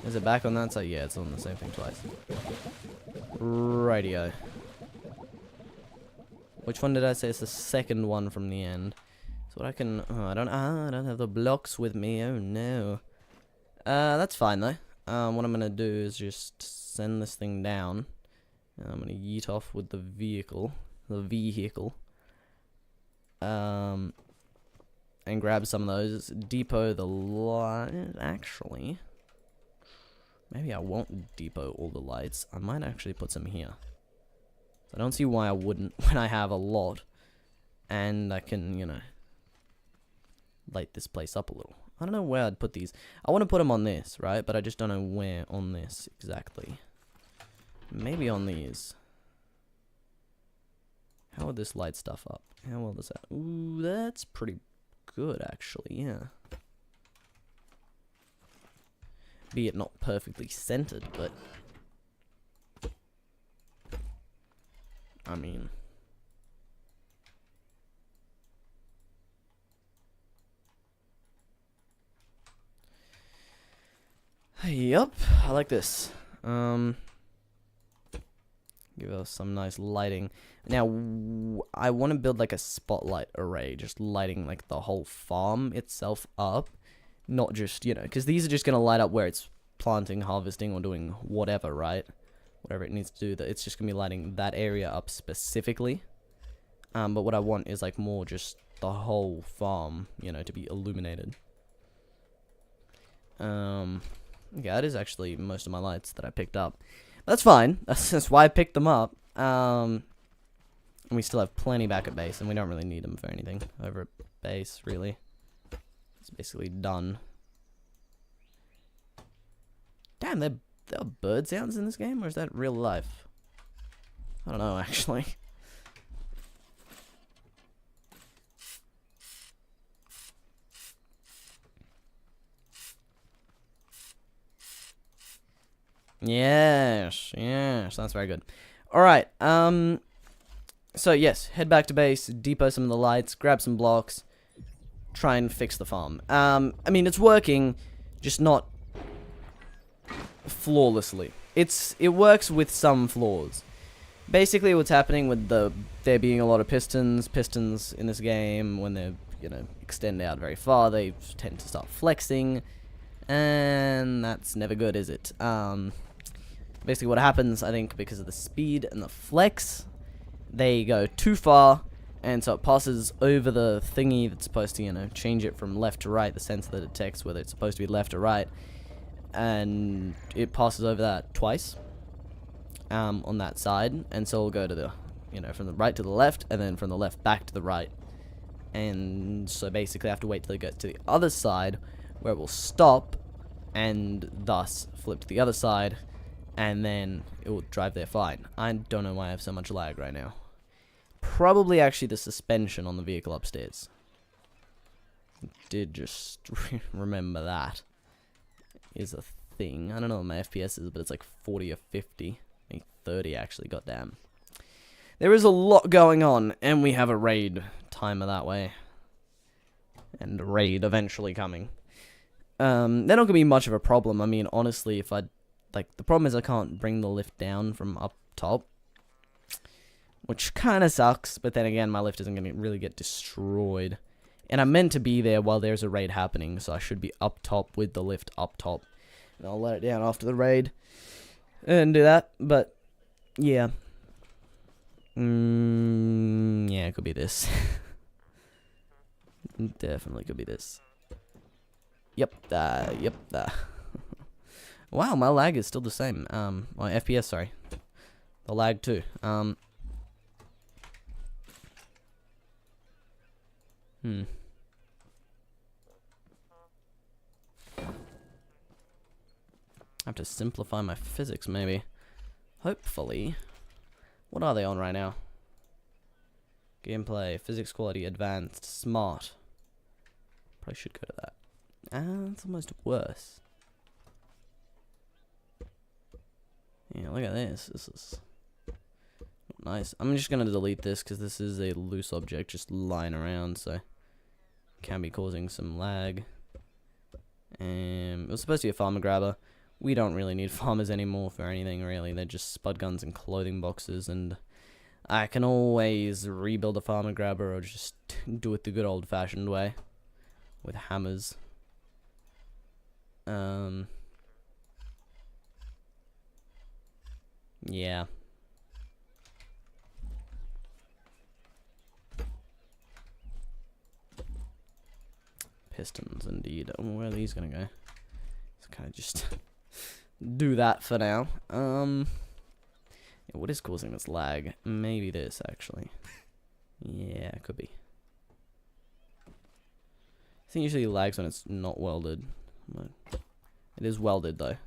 Is it back on that side? Yeah, it's on the same thing twice. Radio. Which one did I say? It's the second one from the end. So what I can... Oh, I don't have the blocks with me. Oh, no. That's fine, though. What I'm going to do is just send this thing down. And I'm going to yeet off with the vehicle. And grab some of those. Depot the light. Actually... Maybe I won't depot all the lights. I might actually put some here. I don't see why I wouldn't when I have a lot. And I can, you know, light this place up a little. I don't know where I'd put these. I want to put them on this, right? But I just don't know where on this exactly. Maybe on these. How would this light stuff up? How well does that? Ooh, that's pretty good, actually, yeah. Be it not perfectly centered, but I mean, yep, I like this. Give us some nice lighting. Now, I want to build like a spotlight array, just lighting like the whole farm itself up. Not just, you know, because these are just going to light up where it's planting, harvesting, or doing whatever, right? Whatever it needs to do, that it's just going to be lighting that area up specifically. But what I want is, like, more just the whole farm, you know, to be illuminated. Yeah, that is actually most of my lights that I picked up. That's fine. That's why I picked them up. And we still have plenty back at base, and we don't really need them for anything over at base, really. It's basically done. Damn, there are bird sounds in this game, or is that real life? I don't know, actually. Yes, that's very good. Alright, so yes, head back to base, depot some of the lights, grab some blocks, try and fix the farm. I mean, it's working, just not flawlessly. It works with some flaws. Basically, what's happening with there being a lot of pistons in this game, when they, you know, extend out very far, they tend to start flexing, and that's never good, is it? Basically, what happens, I think, because of the speed and the flex, they go too far. And so it passes over the thingy that's supposed to, you know, change it from left to right, the sensor that detects whether it's supposed to be left or right. And it passes over that twice on that side. And so it'll go to the, you know, from the right to the left, and then from the left back to the right. And so basically I have to wait till it gets to the other side, where it will stop, and thus flip to the other side, and then it will drive there fine. I don't know why I have so much lag right now. Probably actually the suspension on the vehicle upstairs. Did just remember that is a thing. I don't know what my FPS is, but it's like 40 or 50. I think 30 actually, goddamn. There is a lot going on, and we have a raid timer that way. And a raid eventually coming. They're not going to be much of a problem. I mean, honestly, if I... Like, the problem is I can't bring the lift down from up top. Which kind of sucks, but then again, my lift isn't going to really get destroyed. And I'm meant to be there while there's a raid happening, so I should be up top with the lift up top. And I'll let it down after the raid. And do that, but... Yeah. Yeah, it could be this. Definitely could be this. Yep, yep, Wow, my lag is still the same. My FPS, sorry. The lag too. I have to simplify my physics, maybe. Hopefully. What are they on right now? Gameplay, physics quality, advanced, smart. Probably should go to that. It's almost worse. Yeah, look at this. This is nice. I'm just gonna delete this because this is a loose object just lying around, so can be causing some lag. It was supposed to be a farmer grabber. We don't really need farmers anymore for anything, really. They're just spud guns and clothing boxes, and I can always rebuild a farmer grabber or just do it the good old-fashioned way with hammers. Yeah. Pistons, indeed. Oh, where are these gonna go? Let's kind of just do that for now. Yeah, what is causing this lag? Maybe this, actually. Yeah, it could be. I think usually it lags when it's not welded. But it is welded, though.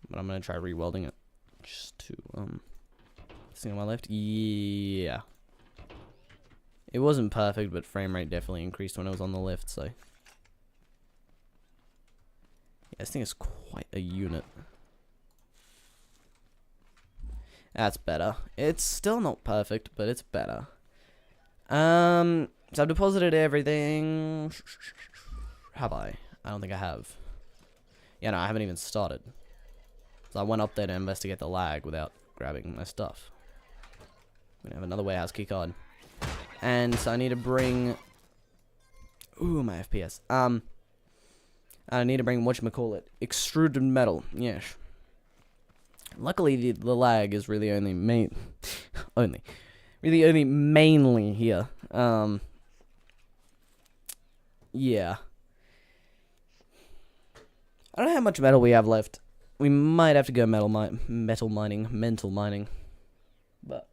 But I'm gonna try re-welding it. Just to, this thing on my left? Yeah. It wasn't perfect, but frame rate definitely increased when I was on the lift, so. Yeah, this thing is quite a unit. That's better. It's still not perfect, but it's better. So I've deposited everything. Have I? I don't think I have. Yeah, no, I haven't even started. So I went up there to investigate the lag without grabbing my stuff. I'm gonna have another warehouse key card. And so I need to bring... Ooh, my FPS. I need to bring, whatchamacallit, extruded metal. Yes. Luckily, the lag is really only mainly here. Yeah. I don't know how much metal we have left. We might have to go mental mining. But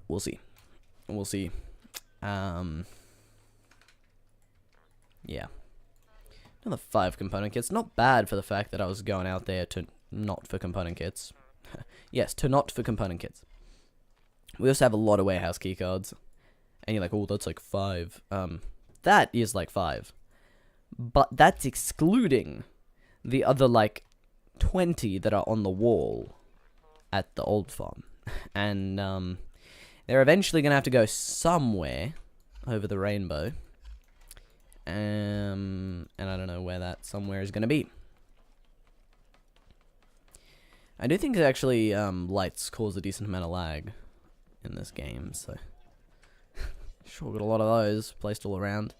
we'll see. We'll see. Yeah. Another 5 component kits. Not bad for the fact that I was going out there to not for component kits. Yes, to not for component kits. We also have a lot of warehouse keycards. And you're like, oh, that's like 5. That is like 5. But that's excluding the other like 20 that are on the wall at the old farm. And they're eventually going to have to go somewhere over the rainbow. And I don't know where that somewhere is going to be. I do think that actually lights cause a decent amount of lag in this game, so sure got a lot of those placed all around.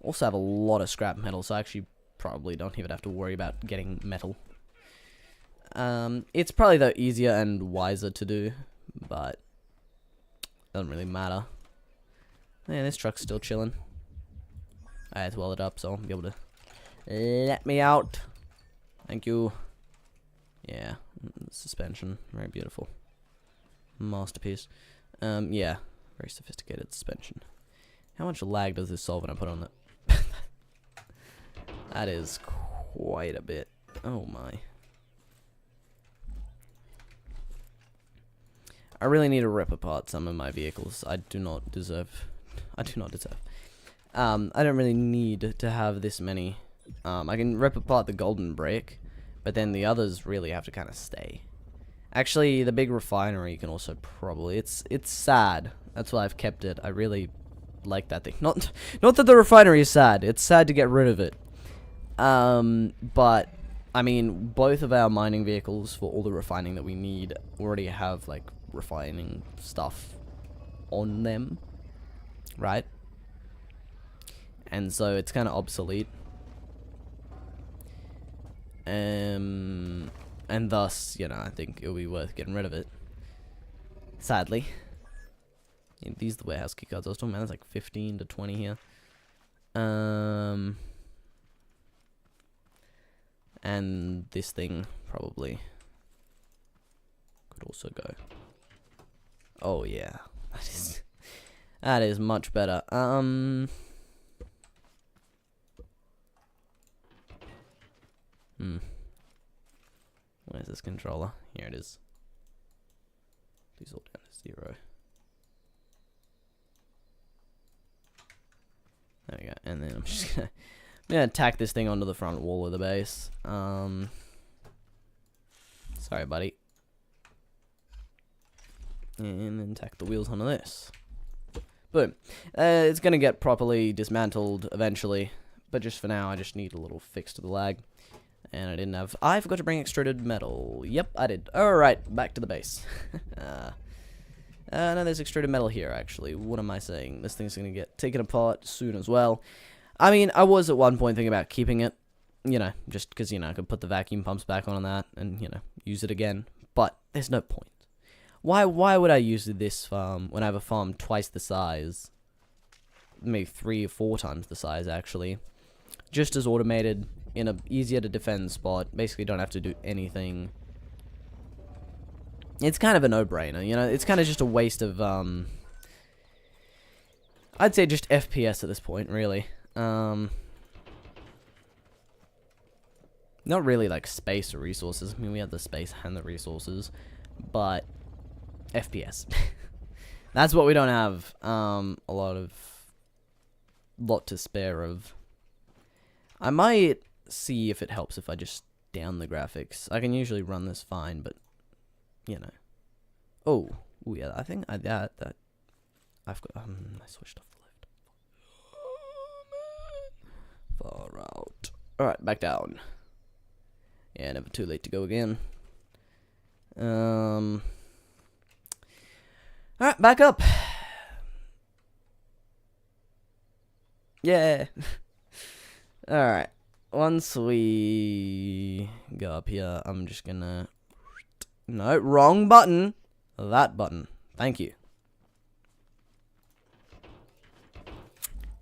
Also have a lot of scrap metal, so I actually probably don't even have to worry about getting metal. It's probably though easier and wiser to do, but doesn't really matter. Yeah, this truck's still chilling. I had to weld it up, so I'll be able to let me out. Thank you. Yeah, suspension, very beautiful, masterpiece. Yeah, very sophisticated suspension. How much lag does this solve when I put on that? That is quite a bit. Oh my. I really need to rip apart some of my vehicles. I do not deserve. I don't really need to have this many. I can rip apart the golden brick, but then the others really have to kind of stay. Actually, the big refinery can also probably. It's sad. That's why I've kept it. I really like that thing. Not that the refinery is sad. It's sad to get rid of it. But I mean, both of our mining vehicles for all the refining that we need already have like refining stuff on them, right? And so it's kind of obsolete. And thus, you know, I think it'll be worth getting rid of it. Sadly. Yeah, these are the warehouse key cards I was talking about. There's like 15 to 20 here. And this thing probably could also go. Oh yeah, that is much better. Where's this controller? Here it is. These all down to 0. There we go. And then I'm just gonna tack this thing onto the front wall of the base. Sorry, buddy. And then tack the wheels onto this. Boom. It's gonna get properly dismantled eventually, but just for now, I just need a little fix to the lag. And I forgot to bring extruded metal. Yep, I did. Alright, back to the base. No, there's extruded metal here, actually. What am I saying? This thing's gonna get taken apart soon as well. I mean, I was at one point thinking about keeping it, you know, just because, you know, I could put the vacuum pumps back on that and, you know, use it again. But there's no point. Why would I use this farm when I have a farm twice the size? Maybe 3 or 4 times the size, actually. Just as automated, in a easier to defend spot. Basically don't have to do anything. It's kind of a no-brainer, you know? It's kind of just a waste of, I'd say just FPS at this point, really. Not really like space or resources. I mean, we have the space and the resources, but FPS. That's what we don't have. A lot to spare of. I might see if it helps if I just down the graphics. I can usually run this fine, but you know. Oh, yeah. I think I've got. I switched off the left. Far out. Alright, back down. Yeah, never too late to go again. Alright, back up. Yeah. Alright. Once we go up here, I'm just gonna... No, wrong button. That button. Thank you.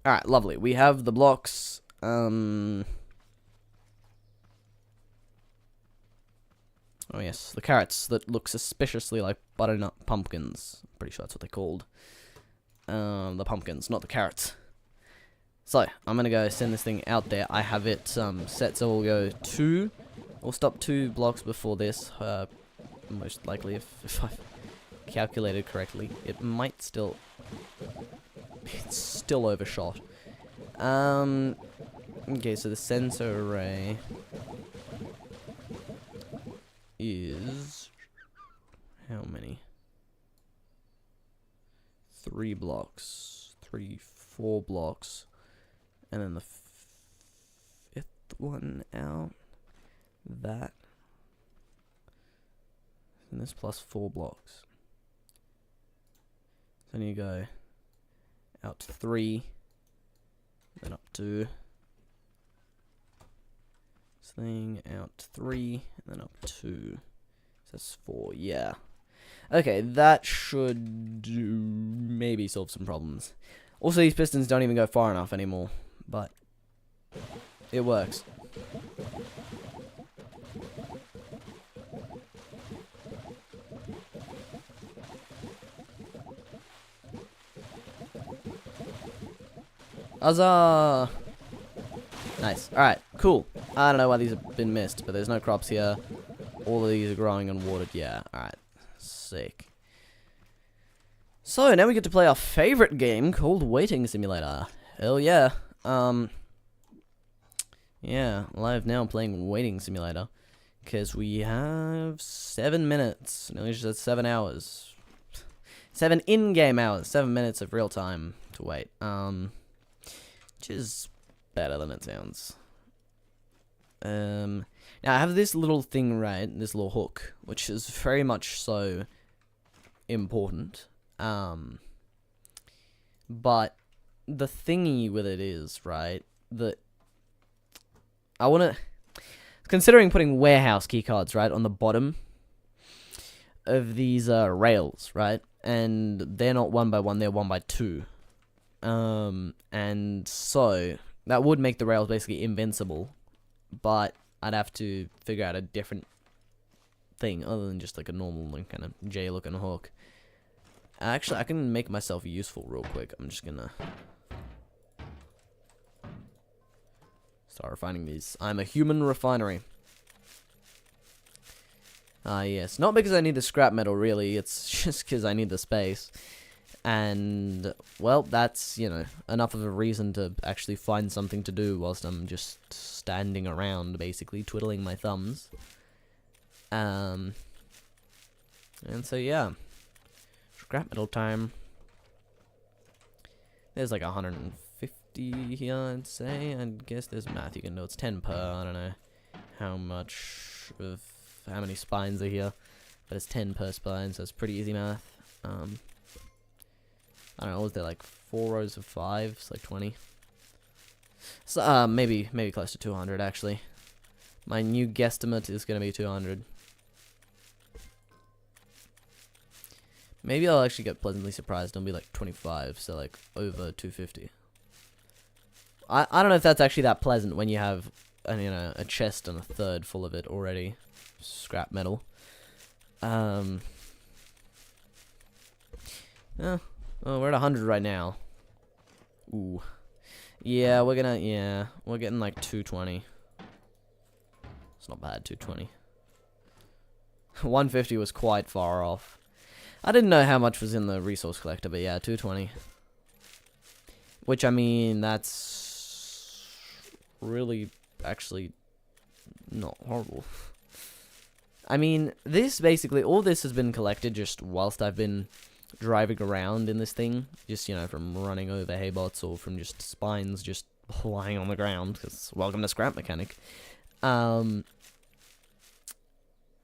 Alright, lovely. We have the blocks. Oh yes, the carrots that look suspiciously like butternut pumpkins. Pretty sure that's what they're called. The pumpkins, not the carrots. So, I'm gonna go send this thing out there. I have it set so we'll go 2. We'll stop 2 blocks before this. Most likely, if I've calculated correctly. It might still... It's still overshot. Okay, so the sensor array is... How many? 3 blocks. 4 blocks. And then the 5th one out. That. And this plus 4 blocks. So then you go out 3. Then up 2. This thing out 3. And then up 2. So that's 4. Yeah. Okay, that should maybe solve some problems. Also, these pistons don't even go far enough anymore. But it works. Huzzah! Nice. Alright, cool. I don't know why these have been missed, but there's no crops here. All of these are growing and watered. Yeah, alright. Sick. So, now we get to play our favorite game called Waiting Simulator. Hell yeah. Yeah, live now playing Waiting Simulator. Because we have 7 minutes. No, just said 7 hours. 7 in-game hours. 7 minutes of real time to wait. Which is better than it sounds. Now I have this little thing, right, this little hook, which is very much so important. But the thingy with it is, right, that I want to, considering putting warehouse keycards, right, on the bottom of these rails, right, and they're not 1 by 1, they're 1 by 2. And so that would make the rails basically invincible. But I'd have to figure out a different thing other than just like a normal like, kind of J-looking hook. Actually, I can make myself useful real quick. I'm just gonna start refining these. I'm a human refinery. Yes. Not because I need the scrap metal, really. It's just because I need the space. And, well, that's, you know, enough of a reason to actually find something to do whilst I'm just standing around, basically, twiddling my thumbs. And so, yeah. Scrap metal time. There's like 150 here, I'd say. I guess there's math you can do. It's 10 per. I don't know how many spines are here. But it's 10 per spine, so it's pretty easy math. I don't know, was there like 4 rows of 5? It's like 20. So, maybe close to 200, actually. My new guesstimate is going to be 200. Maybe I'll actually get pleasantly surprised and be like 25, so like over 250. I don't know if that's actually that pleasant when you have, a chest and a third full of it already. Scrap metal. Yeah. Oh, we're at 100 right now. Ooh. Yeah, we're getting like 220. It's not bad, 220. 150 was quite far off. I didn't know how much was in the resource collector, but yeah, 220. Which, I mean, that's really actually not horrible. I mean, this basically, all this has been collected just whilst I've been driving around in this thing, just, from running over haybots or from just spines just lying on the ground, because welcome to Scrap Mechanic.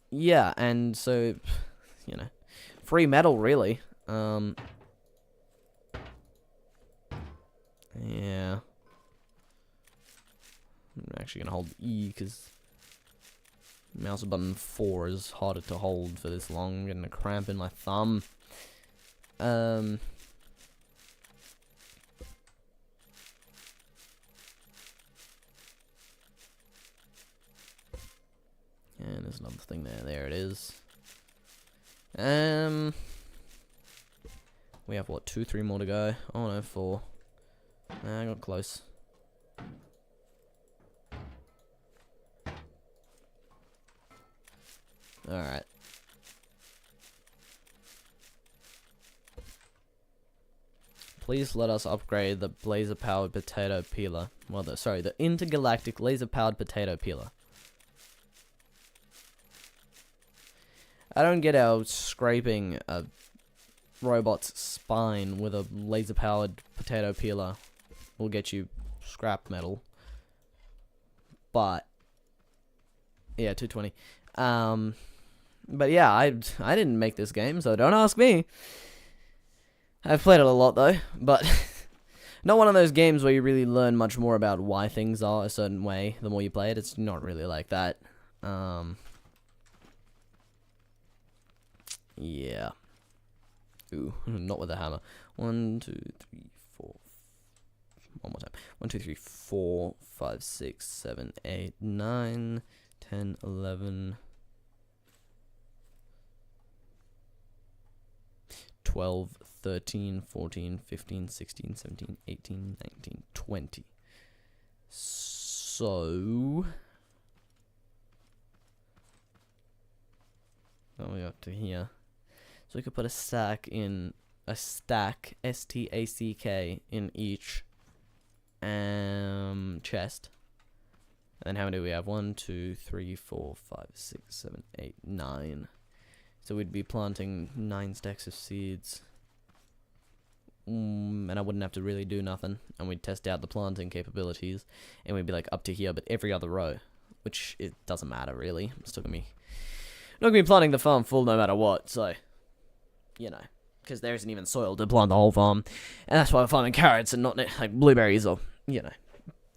Yeah, and so, free metal, really. Yeah. I'm actually going to hold E, because mouse button 4 is harder to hold for this long. I'm getting a cramp in my thumb. And there's another thing there. There it is. We have, what, 2, 3 more to go? Oh, no, 4. Nah, I got close. Alright. Please let us upgrade the laser-powered potato peeler. Well, the intergalactic laser-powered potato peeler. I don't get how scraping a robot's spine with a laser-powered potato peeler will get you scrap metal. But yeah, 220. But yeah, I didn't make this game, so don't ask me. I've played it a lot though, but not one of those games where you really learn much more about why things are a certain way the more you play it. It's not really like that. Yeah. Ooh, not with a hammer. 1, 2, 3, 4. One more time. 1, 2, 3, 4, 5, 6, 7, 8, 9, 10, 11, 12, 13, 14, 15, 16, 17, 18, 19, 20. So, Oh, we up to here. So we could put a stack in a stack, S-T-A-C-K, in each chest. And then how many do we have? 1, 2, 3, 4, 5, 6, 7, 8, 9. So we'd be planting 9 stacks of seeds. And I wouldn't have to really do nothing. And we'd test out the planting capabilities. And we'd be like up to here, but every other row. Which, it doesn't matter really. I'm still gonna be... not gonna be planting the farm full no matter what, so... you know. Because there isn't even soil to plant the whole farm. And that's why we're farming carrots and not like blueberries or, you know.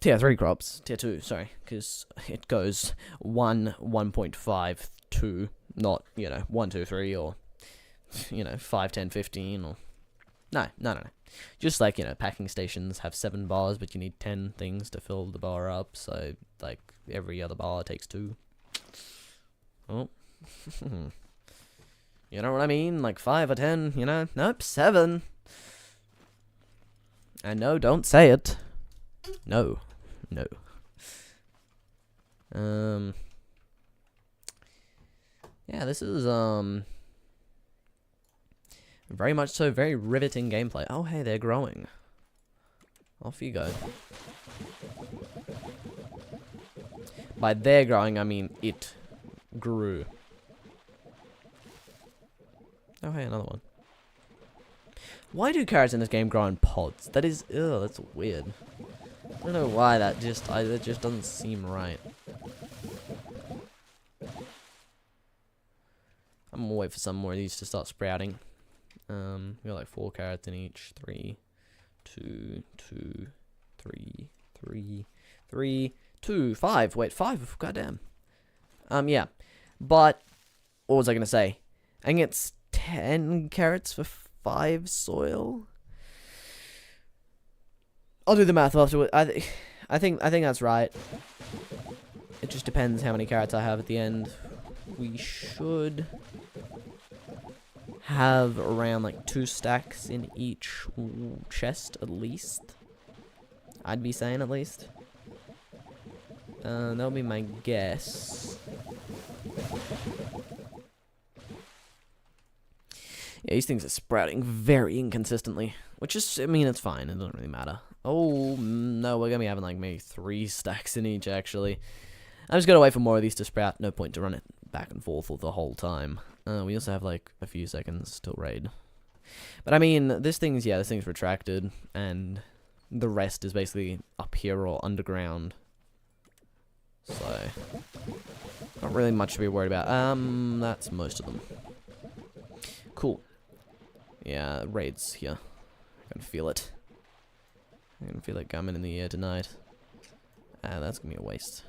Tier 3 crops. Tier 2, sorry. Because it goes 1, 1.5, 2. Not, you know, 1, 2, 3 or, you know, 5, 10, 15 or... No. Just like, you know, packing stations have 7 bars, but you need 10 things to fill the bar up. So, like, every other bar takes 2. Oh. You know what I mean? Like 5 or 10, you know? Nope, 7. And no, don't say it. No. Yeah, this is, very much so, very riveting gameplay. Oh, hey, they're growing. Off you go. By they're growing, I mean it grew. Oh, hey, another one. Why do carrots in this game grow in pods? That is, ugh, that's weird. I don't know why that just doesn't seem right. I'm gonna wait for some more of these to start sprouting. We got like 4 carrots in each. 3, 2, 2, 3, 3, 3, 2, 5. Wait, 5. Goddamn. Yeah. But what was I gonna say? I think it's 10 carrots for 5 soil. I'll do the math afterward. I think that's right. It just depends how many carrots I have at the end. We should have around like 2 stacks in each chest at least. I'd be saying at least. That'll be my guess. Yeah, these things are sprouting very inconsistently. Which is, I mean, it's fine. It doesn't really matter. Oh, no, we're going to be having like maybe 3 stacks in each, actually. I'm just going to wait for more of these to sprout. No point to run it back and forth all the whole time. We also have like a few seconds till raid. But I mean, this thing's retracted. And the rest is basically up here or underground. So, not really much to be worried about. That's most of them. Cool. Yeah, raid's here. I can feel it. I can feel it coming in the air tonight. That's gonna be a waste.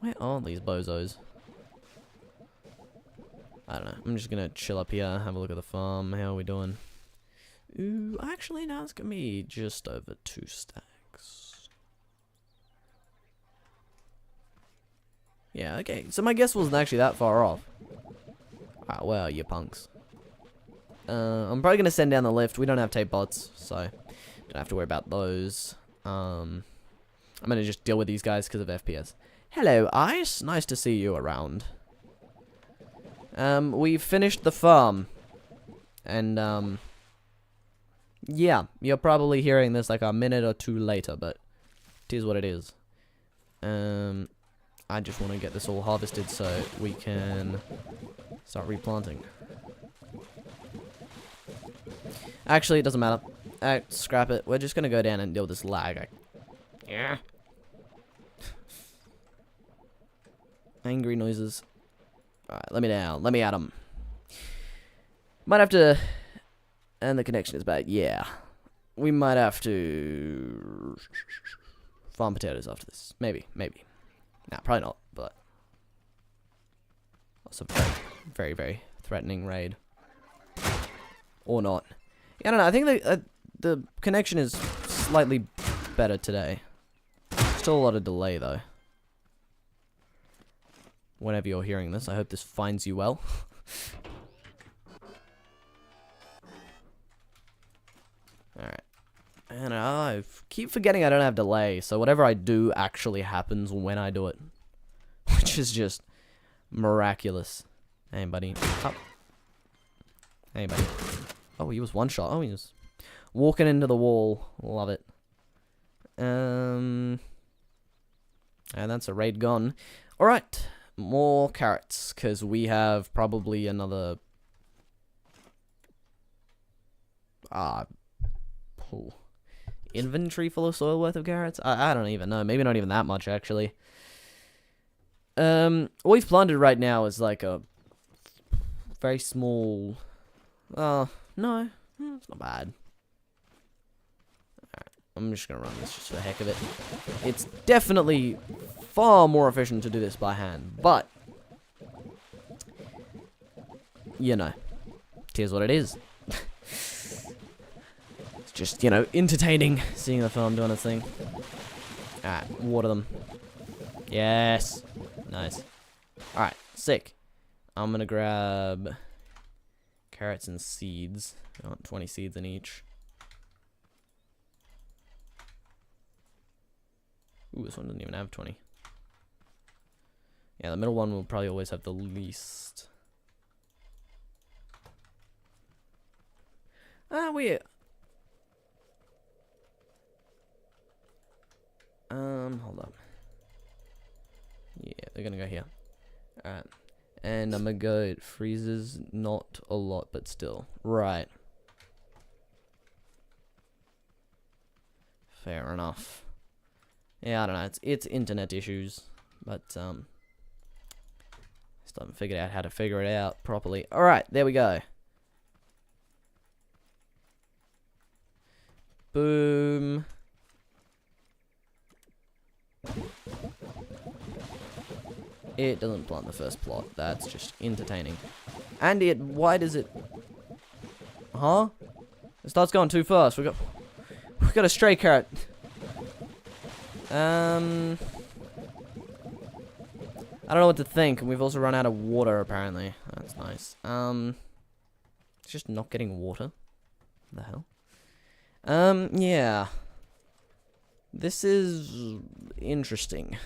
Where are these bozos? I don't know. I'm just gonna chill up here, have a look at the farm. How are we doing? Ooh, actually, no, it's gonna be just over 2 stacks. Yeah, okay. So my guess wasn't actually that far off. Ah, well, you punks. I'm probably gonna send down the lift. We don't have tape bots, so don't have to worry about those. I'm gonna just deal with these guys because of FPS. Hello, Ice. Nice to see you around. We've finished the farm. And, yeah, you're probably hearing this like a minute or 2 later, but it is what it is. I just want to get this all harvested so we can start replanting. Actually, it doesn't matter. Scrap it. We're just going to go down and deal with this lag. Yeah. Angry noises. Alright, let me down. Let me at them. Might have to... And the connection is bad. Yeah. We might have to... farm potatoes after this. Maybe. Nah, probably not, but... Also very, very threatening raid. Or not. Yeah, I don't know. I think the connection is slightly better today. Still a lot of delay, though. Whenever you're hearing this, I hope this finds you well. Alright. And I keep forgetting I don't have delay, so whatever I do actually happens when I do it. Which is just miraculous. Hey, buddy. Up. Hey, buddy. Oh, he was one shot. Oh, he was walking into the wall. Love it. And that's a raid gone. Alright. More carrots. Because we have probably another... inventory full of soil worth of carrots? I don't even know. Maybe not even that much, actually. What we've planted right now is like a very small... no. It's not bad. Alright, I'm just gonna run this just for the heck of it. It's definitely far more efficient to do this by hand, but... you know. Here's what it is. It's just, you know, entertaining seeing the farm doing its thing. Alright, water them. Yes. Nice. Alright, sick. I'm gonna grab carrots and seeds. I want 20 seeds in each. Ooh, this one doesn't even have 20. Yeah, the middle one will probably always have the least. Weird. Hold up. Yeah, they're gonna go here. Alright. And I'm gonna go, it freezes not a lot, but still. Right. Fair enough. Yeah, I don't know, it's internet issues. But, still haven't figured out how to figure it out properly. Alright, there we go. Boom. It doesn't plant the first plot. That's just entertaining. And why does it... Huh? It starts going too fast. We've got a stray carrot. I don't know what to think. And we've also run out of water, apparently. That's nice. It's just not getting water. What the hell? Yeah. This is interesting.